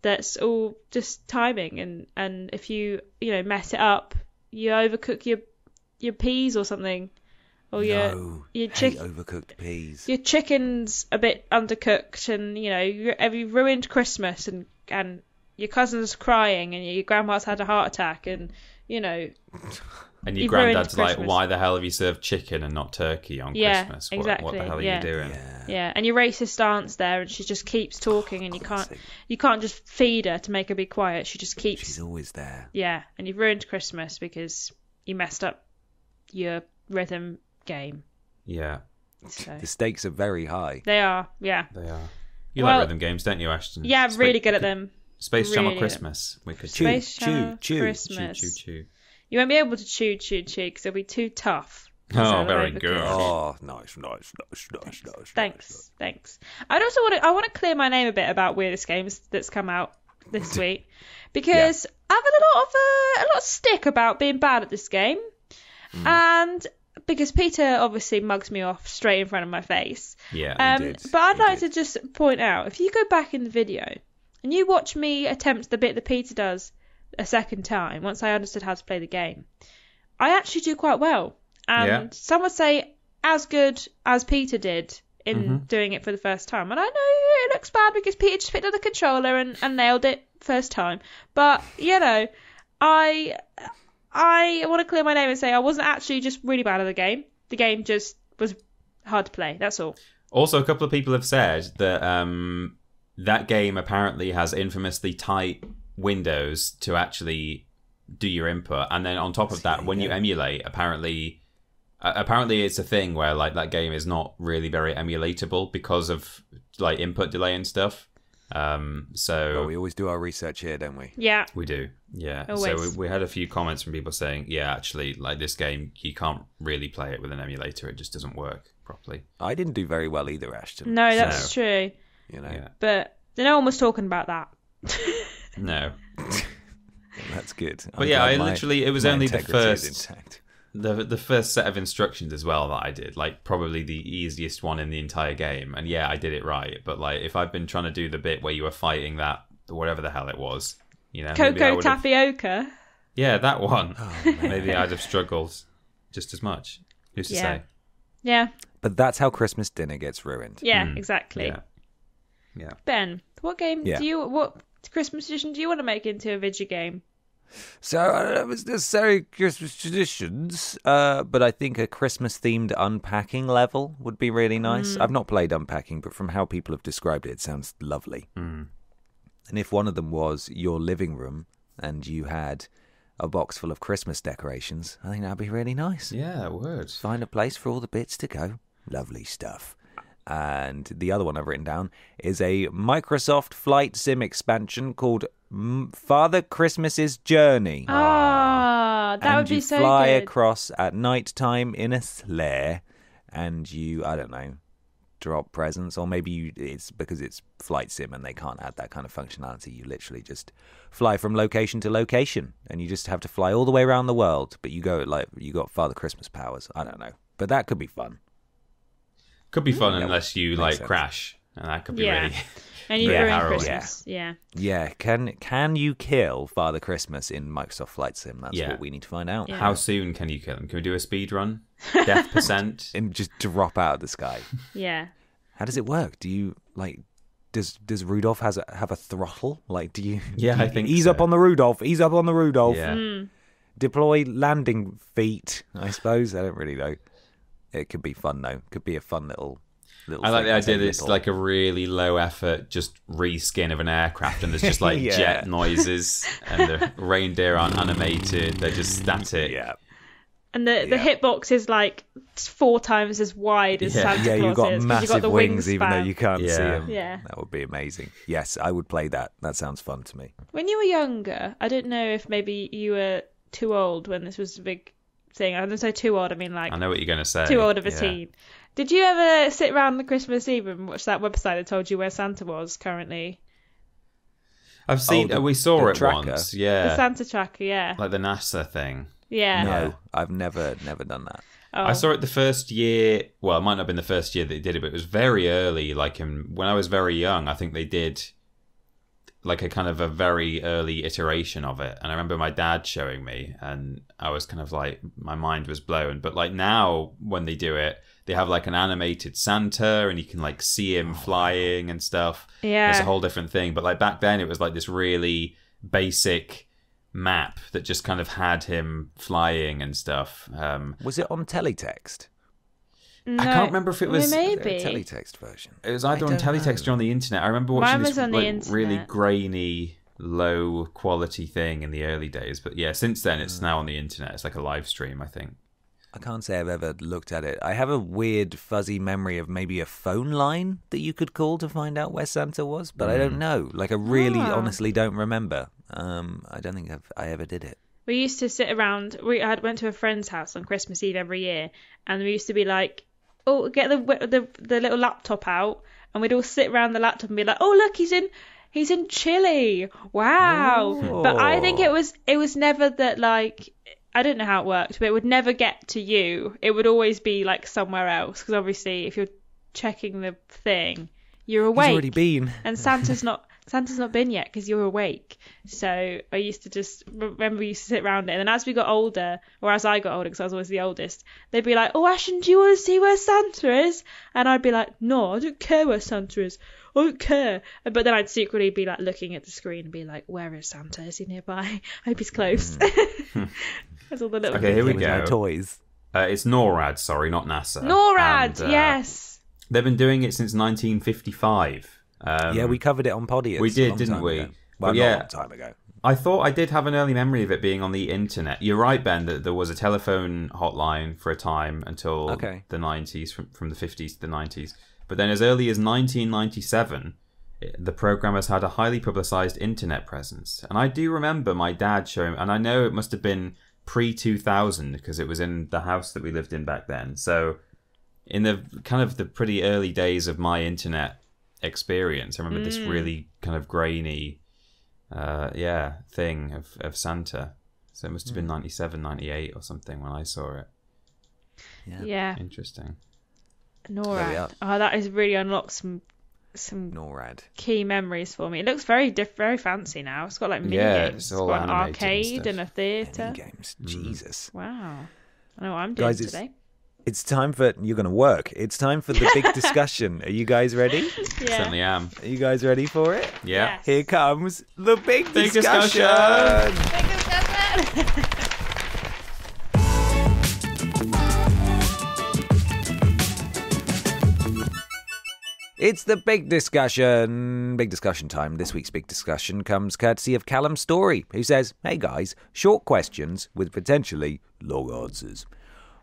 that's all just timing, and if you mess it up, you overcook your peas or something, or your overcooked peas. Your chicken's a bit undercooked, and you've ruined Christmas, and your cousin's crying, and your grandma's had a heart attack, and and your granddad's like, why the hell have you served chicken and not turkey on Christmas? Exactly. What the hell are you doing? And your racist aunt's there, and she just keeps talking, and you can't just feed her to make her be quiet. She just keeps. She's always there. Yeah, and you've ruined Christmas because you messed up your rhythm game. Yeah. So. The stakes are very high. They are, yeah. They are. You like rhythm games, don't you, Ashton? Yeah, I'm really good at them. Space Jam or Christmas? We could Space Jam, Christmas. Chew. You won't be able to chew because it'll be too tough. Oh, very good. Oh, nice. Thanks. I want to clear my name a bit about weirdest games that's come out this week, because I've had a lot of stick about being bad at this game, and because Peter obviously mugs me off straight in front of my face. Yeah, he did. But I'd like to just point out, if you go back in the video and you watch me attempt the bit that Peter does a second time, once I understood how to play the game, I actually do quite well. And some would say as good as Peter did in doing it for the first time. And I know it looks bad because Peter just picked up the controller and nailed it first time. But, I want to clear my name and say I wasn't actually just really bad at the game. The game just was hard to play. That's all. Also, a couple of people have said that that game apparently has infamously tight windows to actually do your input, and then on top of that, when you emulate, apparently it's a thing where like that game is not really very emulatable because of like input delay and stuff. So we always do our research here, don't we? Yeah. we do, yeah. Always. So we had a few comments from people saying, yeah, actually, like this game, you can't really play it with an emulator. It just doesn't work properly. I didn't do very well either, Ashton. No, that's true. You know, Yeah. But no one was talking about that. No. that's good. But yeah, I literally, it was my only the integrity is first... intact. The first set of instructions as well that I did, like probably the easiest one in the entire game, and yeah, I did it right. But like, if I'd been trying to do the bit where you were fighting that whatever the hell it was, you know, maybe I Cocoa would've- tapioca. yeah, that one. Oh, man. Maybe I'd have struggled just as much. Who's to say? Yeah. But that's how Christmas dinner gets ruined. Yeah, exactly. Yeah. Ben, what game what Christmas edition do you want to make into a video game? So I don't know if it's necessarily Christmas traditions, but I think a Christmas-themed unpacking level would be really nice. I've not played unpacking, but from how people have described it, it sounds lovely. And if one of them was your living room and you had a box full of Christmas decorations, I think that'd be really nice. Yeah, it would. Find a place for all the bits to go. Lovely stuff. And the other one I've written down is a Microsoft Flight Sim expansion called Father Christmas's Journey. That would be so good. You fly good. across at night time in a sleigh, and you, I don't know, drop presents, or maybe it's because it's Flight Sim and they can't add that kind of functionality. You literally just fly from location to location, and you just have to fly all the way around the world. But you got Father Christmas powers. I don't know, but that could be fun. Could be fun unless you like sense. crash, and that could be Yeah. really. And you Yeah, ruin harrowing. Christmas. Yeah. Yeah, can you kill Father Christmas in Microsoft Flight Sim? That's what we need to find out. Yeah. How soon can you kill him? Can we do a speed run? Death percent? And just drop out of the sky. Yeah. How does it work? Do you like? Does Rudolph have a throttle? Like, do you? Yeah, do you I think ease so. up on the Rudolph. Ease up on the Rudolph. Yeah. Deploy landing feet. I suppose I don't really know. It could be fun though. Could be a fun little. I like the thing. idea that it's Little- like a really low effort, just reskin of an aircraft, and there's just like Yeah. jet noises, and the reindeer aren't animated; they're just static. Yeah. And the hitbox is like 4 times as wide as Yeah. Santa Yeah, Claus you've got is. 'cause massive you've got the wings, even though wingspan. you can't see Yeah. them. Yeah. That would be amazing. Yes, I would play that. That sounds fun to me. When you were younger, I don't know if maybe you were too old when this was a big thing. I don't say too old, I mean like I know what you're going to say. too old of a Yeah. teen. Did you ever sit around the Christmas Eve and watch that website that told you where Santa was currently? I've seen. the- we saw the it tracker. once. The Yeah, Santa tracker, yeah. like the NASA thing. Yeah. No, I've never done that. Oh. I saw it the first year. Well, it might not have been the first year they did it, but it was very early. Like when I was very young, I think they did like a kind of a very early iteration of it. And I remember my dad showing me, and I was kind of like, my mind was blown. But like now, when they do it, they have like an animated Santa, and you can like see him flying and stuff. Yeah. It's a whole different thing. But like back then, it was like this really basic map that just kind of had him flying and stuff. Was it on teletext? No. I can't remember if it was. Maybe. Was there a teletext version? It was either I on don't teletext know. or on the internet. I remember watching Mine this was on the like, internet. really grainy, low quality thing in the early days. But yeah, since then it's now on the internet. It's like a live stream, I think. I can't say I've ever looked at it. I have a weird, fuzzy memory of maybe a phone line that you could call to find out where Santa was, but I don't know. Like, I really, honestly don't remember. I don't think I ever did it. We used to sit around. I went to a friend's house on Christmas Eve every year, and we used to be like, "Oh, get the little laptop out," and we'd all sit around the laptop and be like, "Oh, look, he's in Chile. Wow!" Ooh. But I think it was never that like. I don't know how it worked, but it would never get to you. It would always be like somewhere else, because obviously if you're checking the thing, you're awake. He's already been. And Santa's not been yet because you're awake. So I used to just remember we used to sit around it. And then as we got older, or as I got older, because I was always the oldest, they'd be like, "Oh, Ashton, do you want to see where Santa is?" And I'd be like, "No, I don't care where Santa is. I don't care." But then I'd secretly be like looking at the screen and be like, "Where is Santa? Is he nearby? I hope he's close." That's all the little Okay, here we With no go. toys. It's NORAD, sorry, not NASA. NORAD, And, yes. They've been doing it since 1955. Yeah, we covered it on Podius. we did, a long didn't time we? ago. But Well, yeah. not a long time ago. I thought I did have an early memory of it being on the internet. You're right, Ben, that there was a telephone hotline for a time until the 90s, from the 50s to the 90s. But then as early as 1997, the programmers had a highly publicized internet presence. And I do remember my dad showing, and I know it must have been pre-2000 because it was in the house that we lived in back then. So in the kind of the pretty early days of my internet experience, I remember this really kind of grainy thing of Santa. So it must have been 97, 98 or something when I saw it. Yeah. Interesting. NORAD. Oh, that has really unlocked some NORAD key memories for me. It looks very very fancy now. It's got like mini games. It's all got an animated arcade and a stuff. theatre. Mini games. Jesus. Wow. I know what I'm doing Guys, today. It's time for... You're going to work. It's time for the big discussion. Are you guys ready? Yeah. Certainly am. Are you guys ready for it? Yeah. Yes. Here comes the big discussion. Big discussion. It's the big discussion. Big discussion time. This week's big discussion comes courtesy of Callum Story, who says, "Hey guys, short questions with potentially long answers.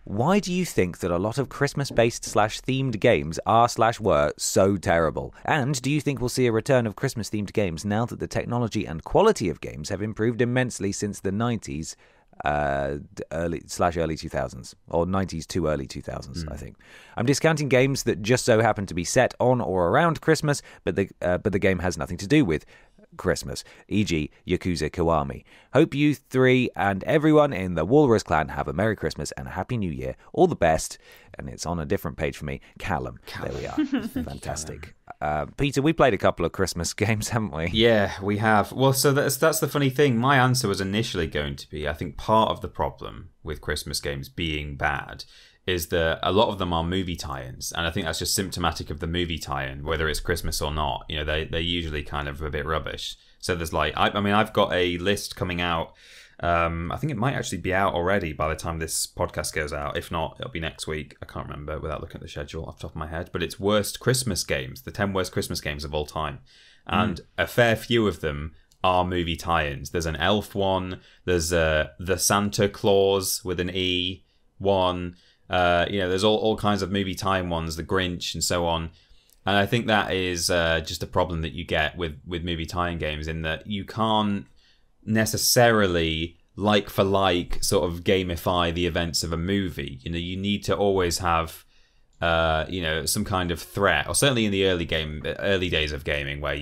Why do you think that a lot of Christmas-based / themed games are / were so terrible? And do you think we'll see a return of Christmas-themed games now that the technology and quality of games have improved immensely since the 90s, early 2000s, or 90s to early 2000s, I think. I'm discounting games that just so happen to be set on or around Christmas, but the game has nothing to do with Christmas, e.g. Yakuza Kiwami. Hope you three and everyone in the Walrus clan have a Merry Christmas and a Happy New Year. All the best." And it's on a different page for me. Callum. There we are. Fantastic. Peter, we played a couple of Christmas games, haven't we? Yeah, we have. Well, so that's the funny thing. My answer was initially going to be, I think part of the problem with Christmas games being bad is that a lot of them are movie tie-ins, and I think that's just symptomatic of the movie tie-in, whether it's Christmas or not. You know, they're usually kind of a bit rubbish. So there's like, I mean, I've got a list coming out. I think it might actually be out already by the time this podcast goes out. If not, it'll be next week. I can't remember without looking at the schedule off the top of my head. But it's worst Christmas games, the 10 worst Christmas games of all time. And a fair few of them are movie tie-ins. There's an elf one. There's the Santa Claus with an E one. There's all kinds of movie tie-in ones, the Grinch and so on. And I think that is just a problem that you get with movie tie-in games, in that you can't necessarily like for like sort of gamify the events of a movie. You know, you need to always have some kind of threat, or certainly in the early days of gaming, where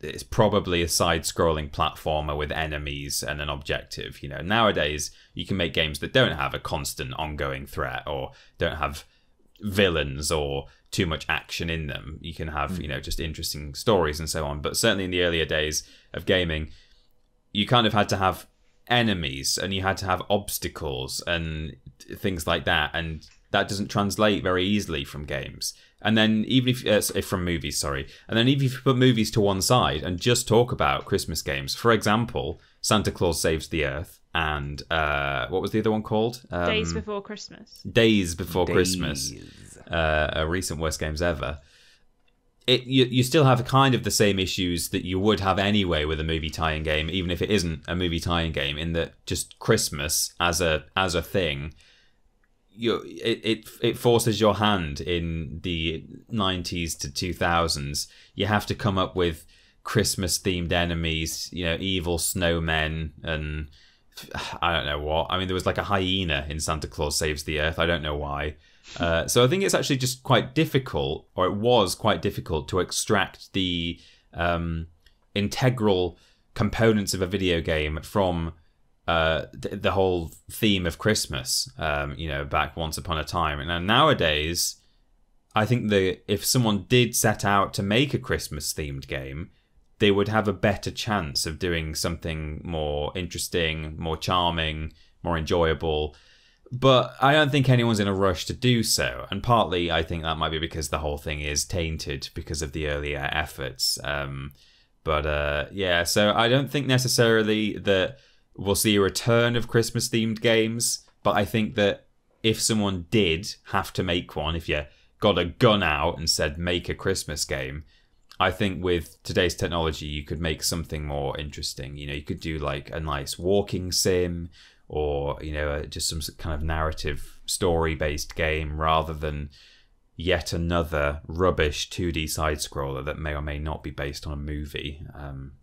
it's probably a side-scrolling platformer with enemies and an objective. You know, nowadays you can make games that don't have a constant ongoing threat, or don't have villains or too much action in them. You can have just interesting stories and so on. But certainly in the earlier days of gaming, you kind of had to have enemies and you had to have obstacles and things like that, and that doesn't translate very easily from games. And then even if from movies, sorry. And then even if you put movies to one side and just talk about Christmas games, for example, Santa Claus Saves the Earth, and what was the other one called? Days Before Christmas. Days Before Christmas. A recent worst games ever. You still have kind of the same issues that you would have anyway with a movie tie-in game, even if it isn't a movie tie-in game, in that just Christmas as a thing, it forces your hand in the 90s to 2000s. You have to come up with Christmas themed enemies, evil snowmen, and I don't know what. I mean, there was like a hyena in Santa Claus Saves the Earth. I don't know why. So I think it's actually just quite difficult, or it was quite difficult, to extract the integral components of a video game from the whole theme of Christmas, back once upon a time. And nowadays, I think that if someone did set out to make a Christmas-themed game, they would have a better chance of doing something more interesting, more charming, more enjoyable. But I don't think anyone's in a rush to do so. And partly, I think that might be because the whole thing is tainted because of the earlier efforts. So I don't think necessarily that we'll see a return of Christmas-themed games. But I think that if someone did have to make one, if you got a gun out and said, make a Christmas game, I think with today's technology, you could make something more interesting. You could do like a nice walking sim, or just some kind of narrative story-based game, rather than yet another rubbish 2D side scroller that may or may not be based on a movie,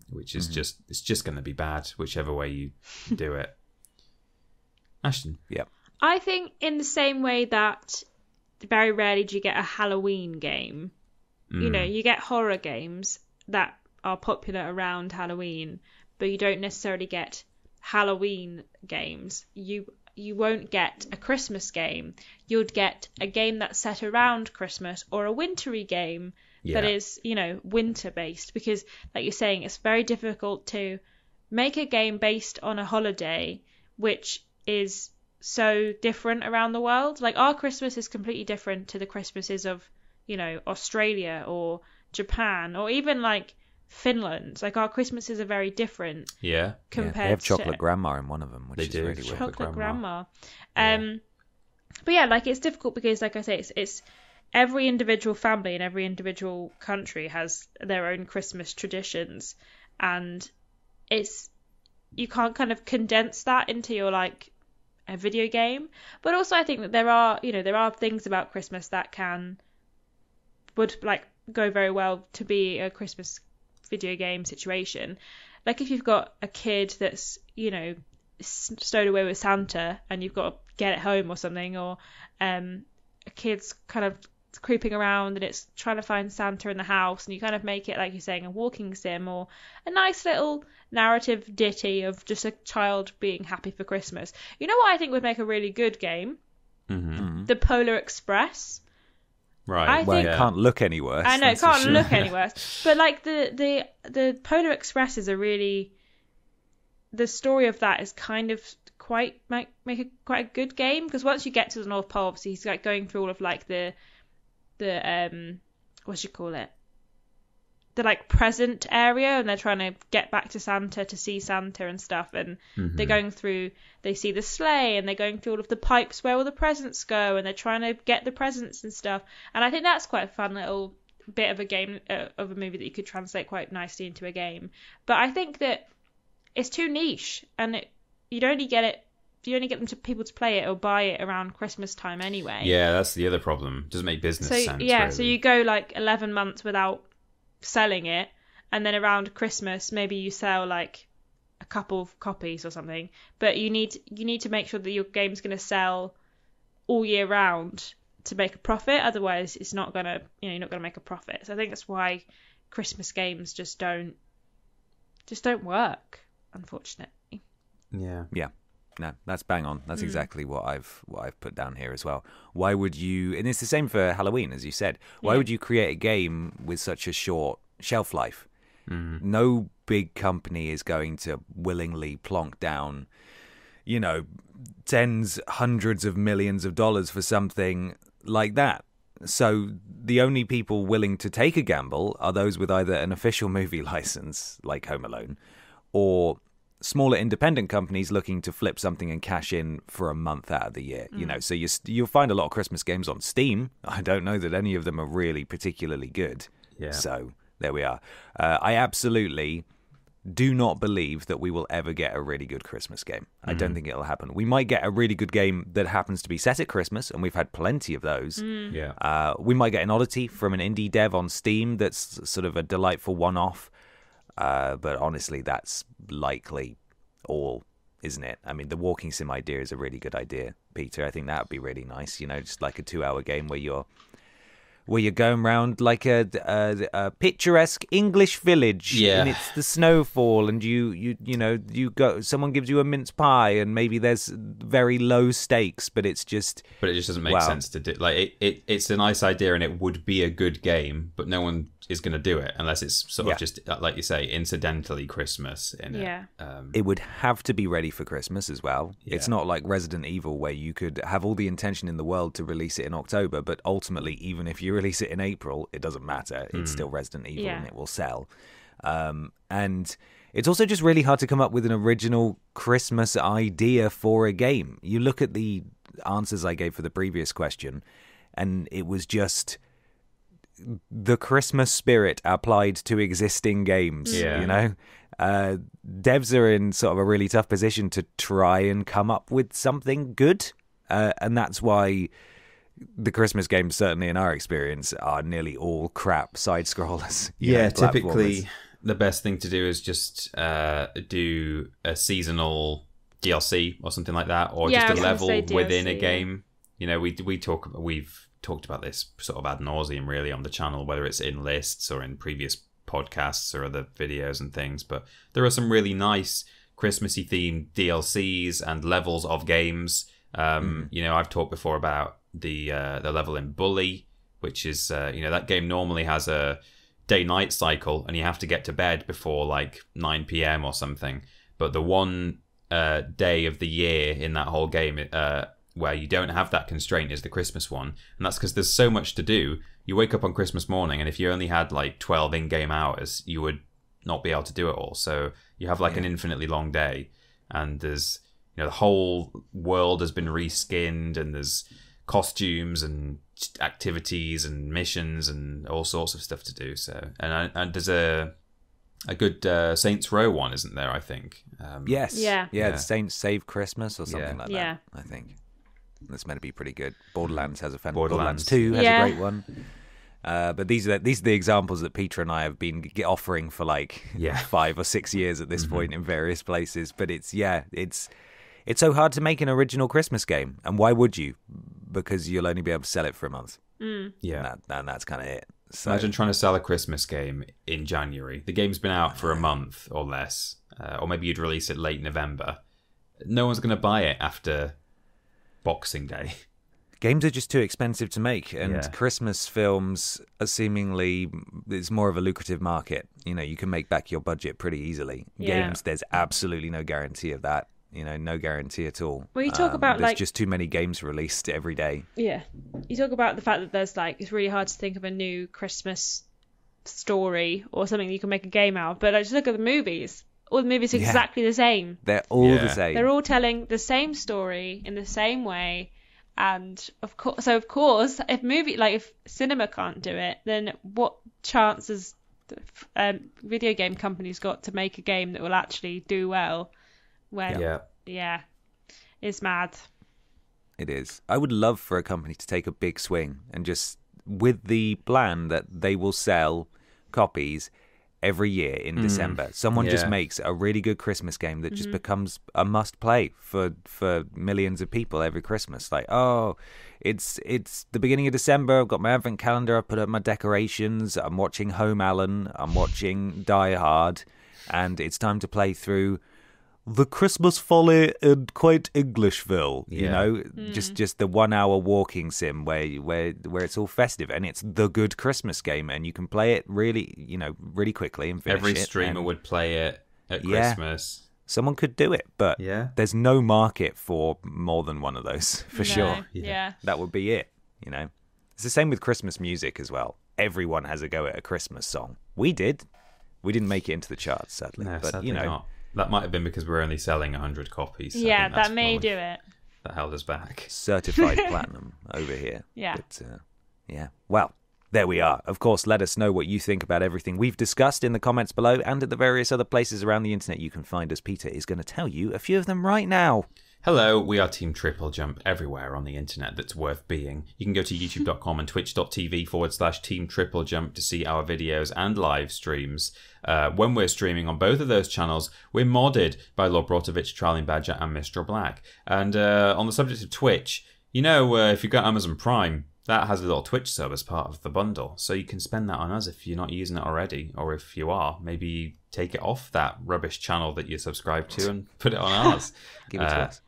which is just going to be bad whichever way you do it. Ashton. Yeah. I think in the same way that very rarely do you get a Halloween game. You know, you get horror games that are popular around Halloween, but you don't necessarily get Halloween games. You won't get a Christmas game. You'd get a game that's set around Christmas, or a wintry game that is, you know, winter based, because like you're saying, it's very difficult to make a game based on a holiday which is so different around the world. Like, our Christmas is completely different to the Christmases of, you know, Australia or Japan or even like Finland. Like, our Christmases are very different. Yeah. Compared they have chocolate to grandma in one of them, which They is do. really weird. chocolate grandma. Yeah. But yeah, like, it's difficult because, like I say, it's every individual family and every individual country has their own Christmas traditions, and you can't kind of condense that into your like a video game. But also, I think that there are things about Christmas that would like go very well to be a Christmas video game situation. Like, if you've got a kid that's, you know, stowed away with Santa and you've got to get it home or something, or a kid's kind of creeping around and it's trying to find Santa in the house, and you kind of make it, like you're saying, a walking sim or a nice little narrative ditty of just a child being happy for Christmas. You know what I think would make a really good game? The Polar Express. Right. Well, it can't look any worse. I know, it can't look any worse. But like the Polar Express is a really, the story of that is kind of quite quite a good game, because once you get to the North Pole, obviously he's like going through all of like the what do you call it? The like present area, and they're trying to get back to Santa to see Santa and stuff, and they're going through, they see the sleigh and they're going through all of the pipes where all the presents go, and they're trying to get the presents and stuff. And I think that's quite a fun little bit of a game, of a movie that you could translate quite nicely into a game. But I think that it's too niche, and you'd only get people to play it or buy it around Christmas time anyway. Yeah, that's the other problem. Doesn't make business sense. Yeah, really. so you go like 11 months without selling it, and then around Christmas maybe you sell like a couple of copies or something, but you need to make sure that your game's going to sell all year round to make a profit. Otherwise it's not going to, you're not going to make a profit. So I think that's why Christmas games just don't work, unfortunately. Yeah. No, that's bang on. That's exactly what I've put down here as well. Why would you? And it's the same for Halloween, as you said. Why would you create a game with such a short shelf life? No big company is going to willingly plonk down, tens, hundreds of millions of dollars for something like that. So the only people willing to take a gamble are those with either an official movie license, like Home Alone, or smaller independent companies looking to flip something and cash in for a month out of the year. So you'll find a lot of Christmas games on Steam. I don't know that any of them are really particularly good. Yeah. So there we are. I absolutely do not believe that we will ever get a really good Christmas game. I don't think it'll happen. We might get a really good game that happens to be set at Christmas, and we've had plenty of those. Yeah. We might get an oddity from an indie dev on Steam that's sort of a delightful one-off. But honestly, that's likely all, isn't it? I mean, the walking sim idea is a really good idea, Peter. I think that would be really nice. Just like a 2-hour game where you're going around like a picturesque English village, and it's the snowfall, and someone gives you a mince pie, and maybe there's very low stakes, but it just doesn't make sense to do. Like it's a nice idea, and it would be a good game, but no one is going to do it unless it's sort of just, like you say, incidentally Christmas in it. It would have to be ready for Christmas as well. It's not like Resident Evil, where you could have all the intention in the world to release it in October, but ultimately, even if you release it in April, it doesn't matter. It's still Resident Evil, and it will sell. And it's also just really hard to come up with an original Christmas idea for a game. You look at the answers I gave for the previous question, and it was just the Christmas spirit applied to existing games. Devs are in sort of a really tough position to try and come up with something good, and that's why the Christmas games, certainly in our experience, are nearly all crap side scrollers. Typically the best thing to do is just do a seasonal DLC or something like that, or just a level within a game. You know, we've talked about this sort of ad nauseum really on the channel, whether it's in lists or in previous podcasts or other videos and things. But there are some really nice Christmassy themed DLCs and levels of games. You know, I've talked before about the level in Bully, which is that game normally has a day-night cycle, and you have to get to bed before like 9 p.m. or something. But the one day of the year in that whole game where you don't have that constraint is the Christmas one, and that's because there's so much to do. You wake up on Christmas morning, and if you only had like 12 in-game hours, you would not be able to do it all. So you have like an infinitely long day, and there's the whole world has been reskinned, and there's costumes and activities and missions and all sorts of stuff to do. So and there's a good Saints Row one, isn't there? I think. Yes. Yeah. Saints Save Christmas or something like that. Yeah. I think that's meant to be pretty good. Borderlands has a fan. Borderlands 2 has a great one. But these are the examples that Peter and I have been offering for like 5 or 6 years at this point in various places. But it's so hard to make an original Christmas game, and why would you? Because you'll only be able to sell it for a month. Yeah, and that's kind of it. So, imagine trying to sell a Christmas game in January. The game's been out for a month or less, or maybe you'd release it late November. No one's going to buy it after Boxing Day. Games are just too expensive to make, and Christmas films are seemingly, it's more of a lucrative market. You know, you can make back your budget pretty easily. Games, there's absolutely no guarantee of that. No guarantee at all. Well, you talk about there's just too many games released every day. Yeah, you talk about the fact that there's it's really hard to think of a new Christmas story or something you can make a game out of. But just look at the movies. All the movies are exactly the same. They're all the same. They're all telling the same story in the same way. And of course, if cinema can't do it, then what chances video game companies got to make a game that will actually do well? It's mad. It is. I would love for a company to take a big swing and just, with the plan that they will sell copies every year in December. Someone just makes a really good Christmas game that just becomes a must play for millions of people every Christmas. Like, it's the beginning of December, I've got my advent calendar, I've put up my decorations, I'm watching Home Alone, I'm watching Die Hard, and it's time to play through The Christmas Folly in Quaint Englishville, just the 1 hour walking sim where it's all festive, and it's the good Christmas game, and you can play it really quickly and finish Every it. streamer would play it at Christmas. Someone could do it, but there's no market for more than one of those for sure. Yeah, that would be it. It's the same with Christmas music as well. Everyone has a go at a Christmas song. We didn't make it into the charts, sadly. No, but sadly not. That might have been because we're only selling 100 copies. Yeah, that may do it. That held us back. Certified platinum over here. Yeah. But, well, there we are. Of course, let us know what you think about everything we've discussed in the comments below and at the various other places around the internet you can find us. Peter is going to tell you a few of them right now. Hello, we are Team TripleJump everywhere on the internet that's worth being. You can go to youtube.com and twitch.tv/Team TripleJump to see our videos and live streams. When we're streaming on both of those channels, we're modded by Lord Brotovich, Trolling Badger, and Mr. Black. And on the subject of Twitch, if you've got Amazon Prime, that has a little Twitch sub as part of the bundle. So you can spend that on us if you're not using it already. Or if you are, maybe take it off that rubbish channel that you're subscribed to and put it on ours. Give it to us.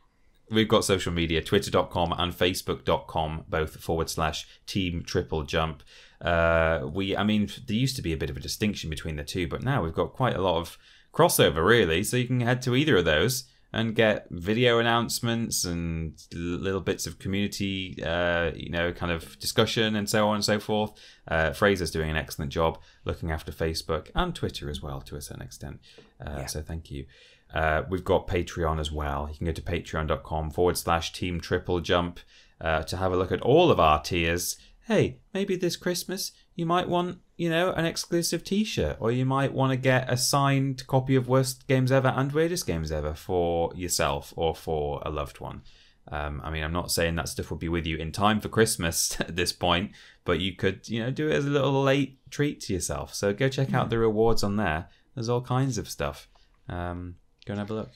We've got social media, twitter.com and facebook.com, both /Team TripleJump. There used to be a bit of a distinction between the two, but now we've got quite a lot of crossover, really. So you can head to either of those and get video announcements and little bits of community, kind of discussion and so on and so forth. Fraser's doing an excellent job looking after Facebook and Twitter as well, to a certain extent. So thank you. We've got Patreon as well. You can go to patreon.com/Team TripleJump to have a look at all of our tiers. Hey, maybe this Christmas you might want, an exclusive t-shirt, or you might want to get a signed copy of Worst Games Ever and Weirdest Games Ever for yourself or for a loved one. I mean, I'm not saying that stuff will be with you in time for Christmas at this point, but you could, do it as a little late treat to yourself. So go check out the rewards on there. There's all kinds of stuff. Go and have a look.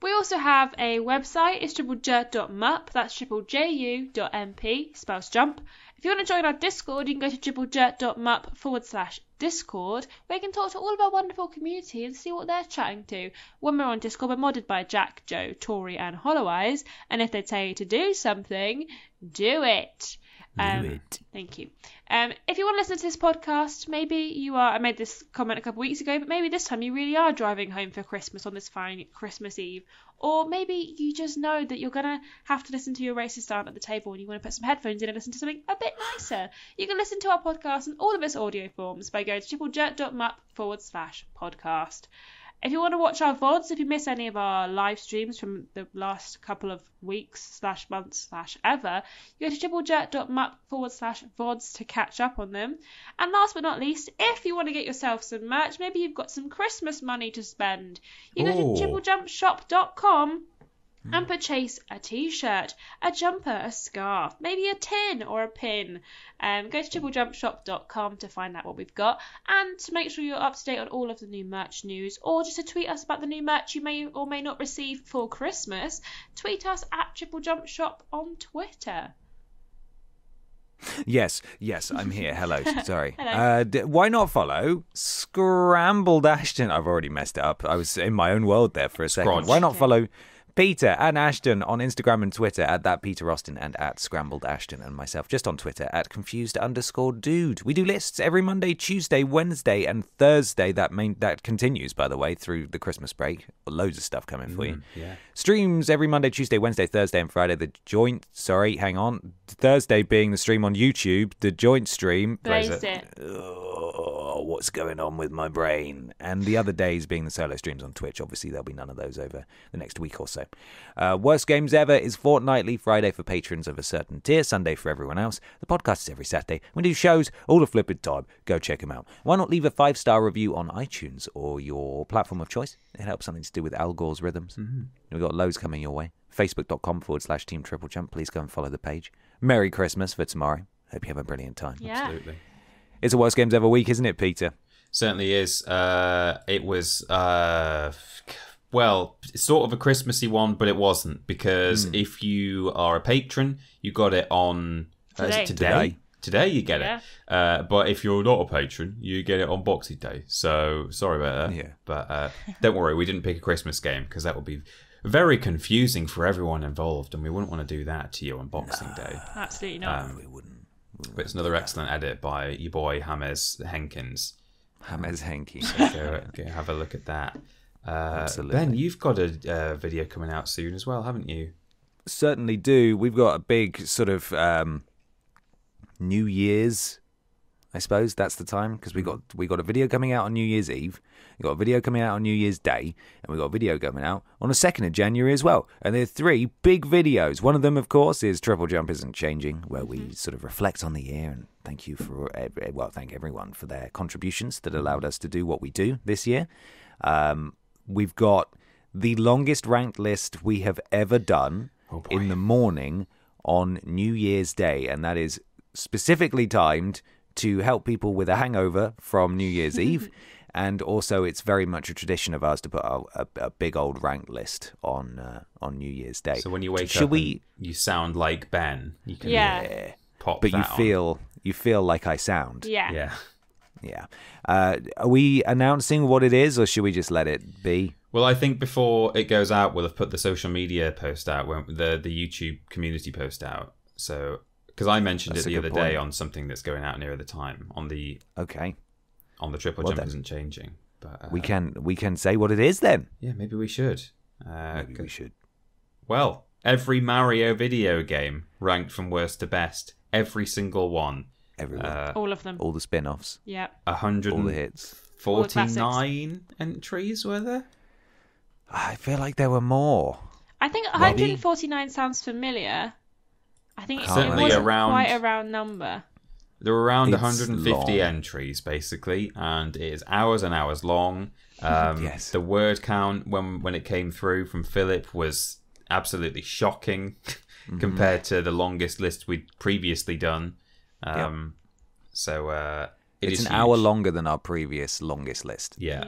We also have a website. It's TripleJump.mup. That's triplejut.mp, spells jump. If you want to join our Discord, you can go to triplejut.mup/Discord, where you can talk to all of our wonderful community and see what they're chatting to. When we're on Discord, we're modded by Jack, Joe, Tori, and Holloweyes. And if they tell you to do something, do it. Thank you. If you want to listen to this podcast, maybe you are, I made this comment a couple of weeks ago, but maybe this time you really are driving home for Christmas on this fine Christmas Eve. Or maybe you just know that you're going to have to listen to your racist aunt at the table and you want to put some headphones in and listen to something a bit nicer. You can listen to our podcast in all of its audio forms by going to triplejut.mup/podcast. If you want to watch our VODs, if you miss any of our live streams from the last couple of weeks / months / ever, you go to triplejut.mup/VODs to catch up on them. And last but not least, if you want to get yourself some merch, maybe you've got some Christmas money to spend, you go to TripleJumpShop.com and purchase a t-shirt, a jumper, a scarf, maybe a tin or a pin. Go to TripleJumpShop.com to find out what we've got and to make sure you're up to date on all of the new merch news, or just to tweet us about the new merch you may or may not receive for Christmas. Tweet us at TripleJumpShop on Twitter. Yes, I'm here. Hello, sorry. Hello. Why not follow Scrambled Ashton? I've already messed it up. I was in my own world there for a second. Scrunch. Why not follow Peter and Ashton on Instagram and Twitter at @ThatPeterAustin and @ScrambledAshton, and myself just on Twitter at @confused_dude. We do lists every Monday, Tuesday, Wednesday, and Thursday. That continues, by the way, through the Christmas break. Loads of stuff coming for you. Yeah. Streams every Monday, Tuesday, Wednesday, Thursday, and Friday. Thursday being the stream on YouTube, the joint stream. Blazed it. Oh, what's going on with my brain? And the other days being the solo streams on Twitch. Obviously, there'll be none of those over the next week or so. Worst Games Ever is fortnightly, Friday for patrons of a certain tier, Sunday for everyone else. The podcast is every Saturday. We do shows all the flipping time. Go check them out. Why not leave a 5-star review on iTunes or your platform of choice? It helps something to do with Al Gore's rhythms. We've got loads coming your way. Facebook.com/Team TripleJump. Please go and follow the page. Merry Christmas for tomorrow. Hope you have a brilliant time. Yeah. Absolutely. It's a Worst Games Ever week, isn't it, Peter? Certainly is. It was, well, sort of a Christmassy one, but it wasn't, because if you are a patron, you got it on Today. Today you get it. But if you're not a patron, you get it on Boxing Day. So sorry about that. Yeah. But don't worry, we didn't pick a Christmas game because that would be very confusing for everyone involved, and we wouldn't want to do that to you on Boxing Day. Absolutely not. We wouldn't. But it's another excellent edit by your boy James Henkins. James Henke. So go have a look at that. Absolutely. Ben, you've got a video coming out soon as well, haven't you? Certainly do. We've got a big sort of New Year's, I suppose that's the time, because we got a video coming out on New Year's Eve, we got a video coming out on New Year's Day, and we got a video coming out on the 2nd of January as well. And there are 3 big videos. One of them, of course, is Triple Jump Isn't Changing, where we sort of reflect on the year and thank everyone for their contributions that allowed us to do what we do this year. We've got the longest ranked list we have ever done in the morning on New Year's Day, and that is specifically timed to help people with a hangover from New Year's Eve. And also, it's very much a tradition of ours to put a big old ranked list on New Year's Day. So when you wake up, and you sound like Ben. You can pop but that you feel like I sound. Yeah. Are we announcing what it is, or should we just let it be? Well, I think before it goes out, we'll have put the social media post out, the YouTube community post out. So, because I mentioned it the other day on something that's going out nearer the time on the Triple Jump Isn't Changing. But we can say what it is then. Yeah, maybe we should. Maybe we should. Well, every Mario video game ranked from worst to best, every single one. All of them. All the spin-offs. Yeah. 100 all the hits. 49 entries were there? I feel like there were more. I think 149 sounds familiar. I think it wasn't quite a round number. There were around It's 150 long. entries, basically, and it is hours and hours long. Yes. The word count when it came through from Philip was absolutely shocking compared to the longest list we'd previously done. So it's an hour longer than our previous longest list. Yeah.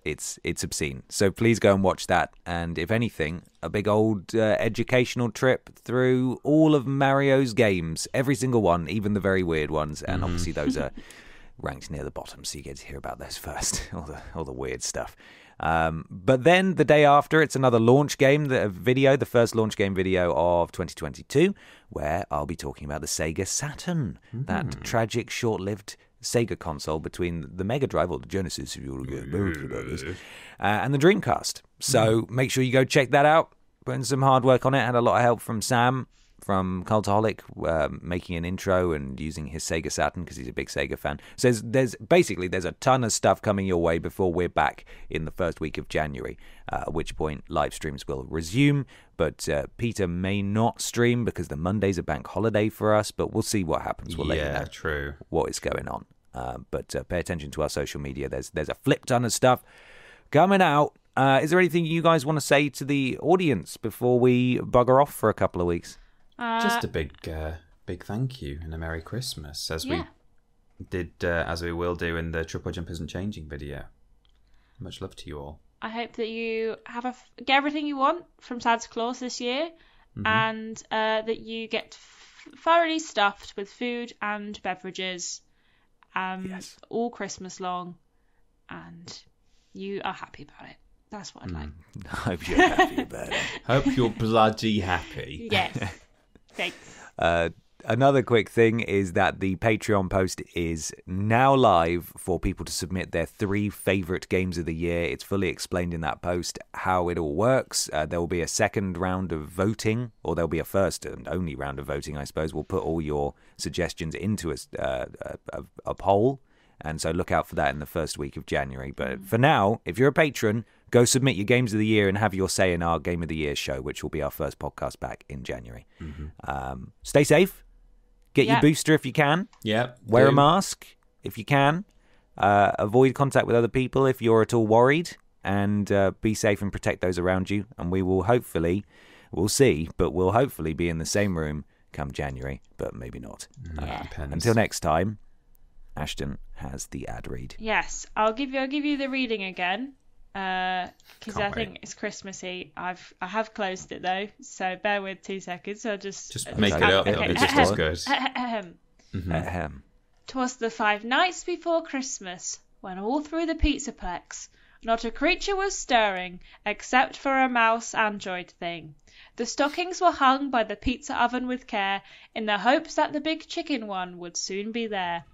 It's obscene. So please go and watch that. And if anything, a big old educational trip through all of Mario's games, every single one, even the very weird ones. And obviously those are ranked near the bottom, so you get to hear about those first, all the weird stuff. But then the day after, it's another launch game video, the first launch game video of 2022, where I'll be talking about the Sega Saturn, that tragic, short-lived Sega console between the Mega Drive, or the Genesis, if you want to get both of those, and the Dreamcast. So make sure you go check that out. Putting some hard work on it. Had a lot of help from Sam from Cultaholic, making an intro and using his Sega Saturn because he's a big Sega fan. So there's a ton of stuff coming your way before we're back in the first week of January, at which point live streams will resume. But Peter may not stream because the Monday's a bank holiday for us, but we'll see what happens. We'll let you know what is going on. But pay attention to our social media. There's a flip ton of stuff coming out. Is there anything you guys want to say to the audience before we bugger off for a couple of weeks? Just a big thank you and a Merry Christmas, as we did, as we will do in the Triple Jump Isn't Changing video. Much love to you all. I hope that you get everything you want from Santa Claus this year, and that you get thoroughly stuffed with food and beverages, all Christmas long, and you are happy about it. That's what I'd like. I hope you're happy about it. Hope you're bloody happy. Yes. Thanks. Another quick thing is that the Patreon post is now live for people to submit their 3 favourite games of the year. It's fully explained in that post how it all works. There will be a second round of voting, or there'll be a first and only round of voting, I suppose. We'll put all your suggestions into a poll, and so look out for that in the first week of January. But for now, if you're a patron, go submit your games of the year and have your say in our Game of the Year show, which will be our first podcast back in January. Stay safe. Get your booster if you can. Wear a mask if you can. Avoid contact with other people if you're at all worried. And be safe and protect those around you. And we will hopefully, we'll see, but we'll hopefully be in the same room come January, but maybe not. Until next time, Ashton has the ad read. Yes, I'll give you the reading again. Because I think it's Christmassy. I have closed it though, so bear with 2 seconds. I'll just make it up. It'll be just as good. 'Twas the 5 nights before Christmas, when all through the pizzaplex not a creature was stirring, except for a mouse android thing. The stockings were hung by the pizza oven with care, in the hopes that the big chicken one would soon be there.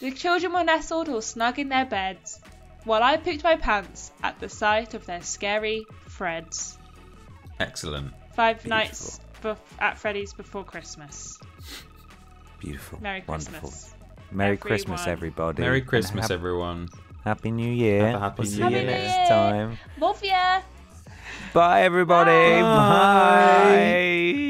The children were nestled all snug in their beds, while I pooped my pants at the sight of their scary Freds. Excellent. 5 nights at Freddy's before Christmas. Beautiful. Merry Christmas. Wonderful. Merry Christmas, everybody. Merry Christmas, everyone. Happy New Year. Have a happy See New you Year. next time. Love ya. Bye, everybody. Bye.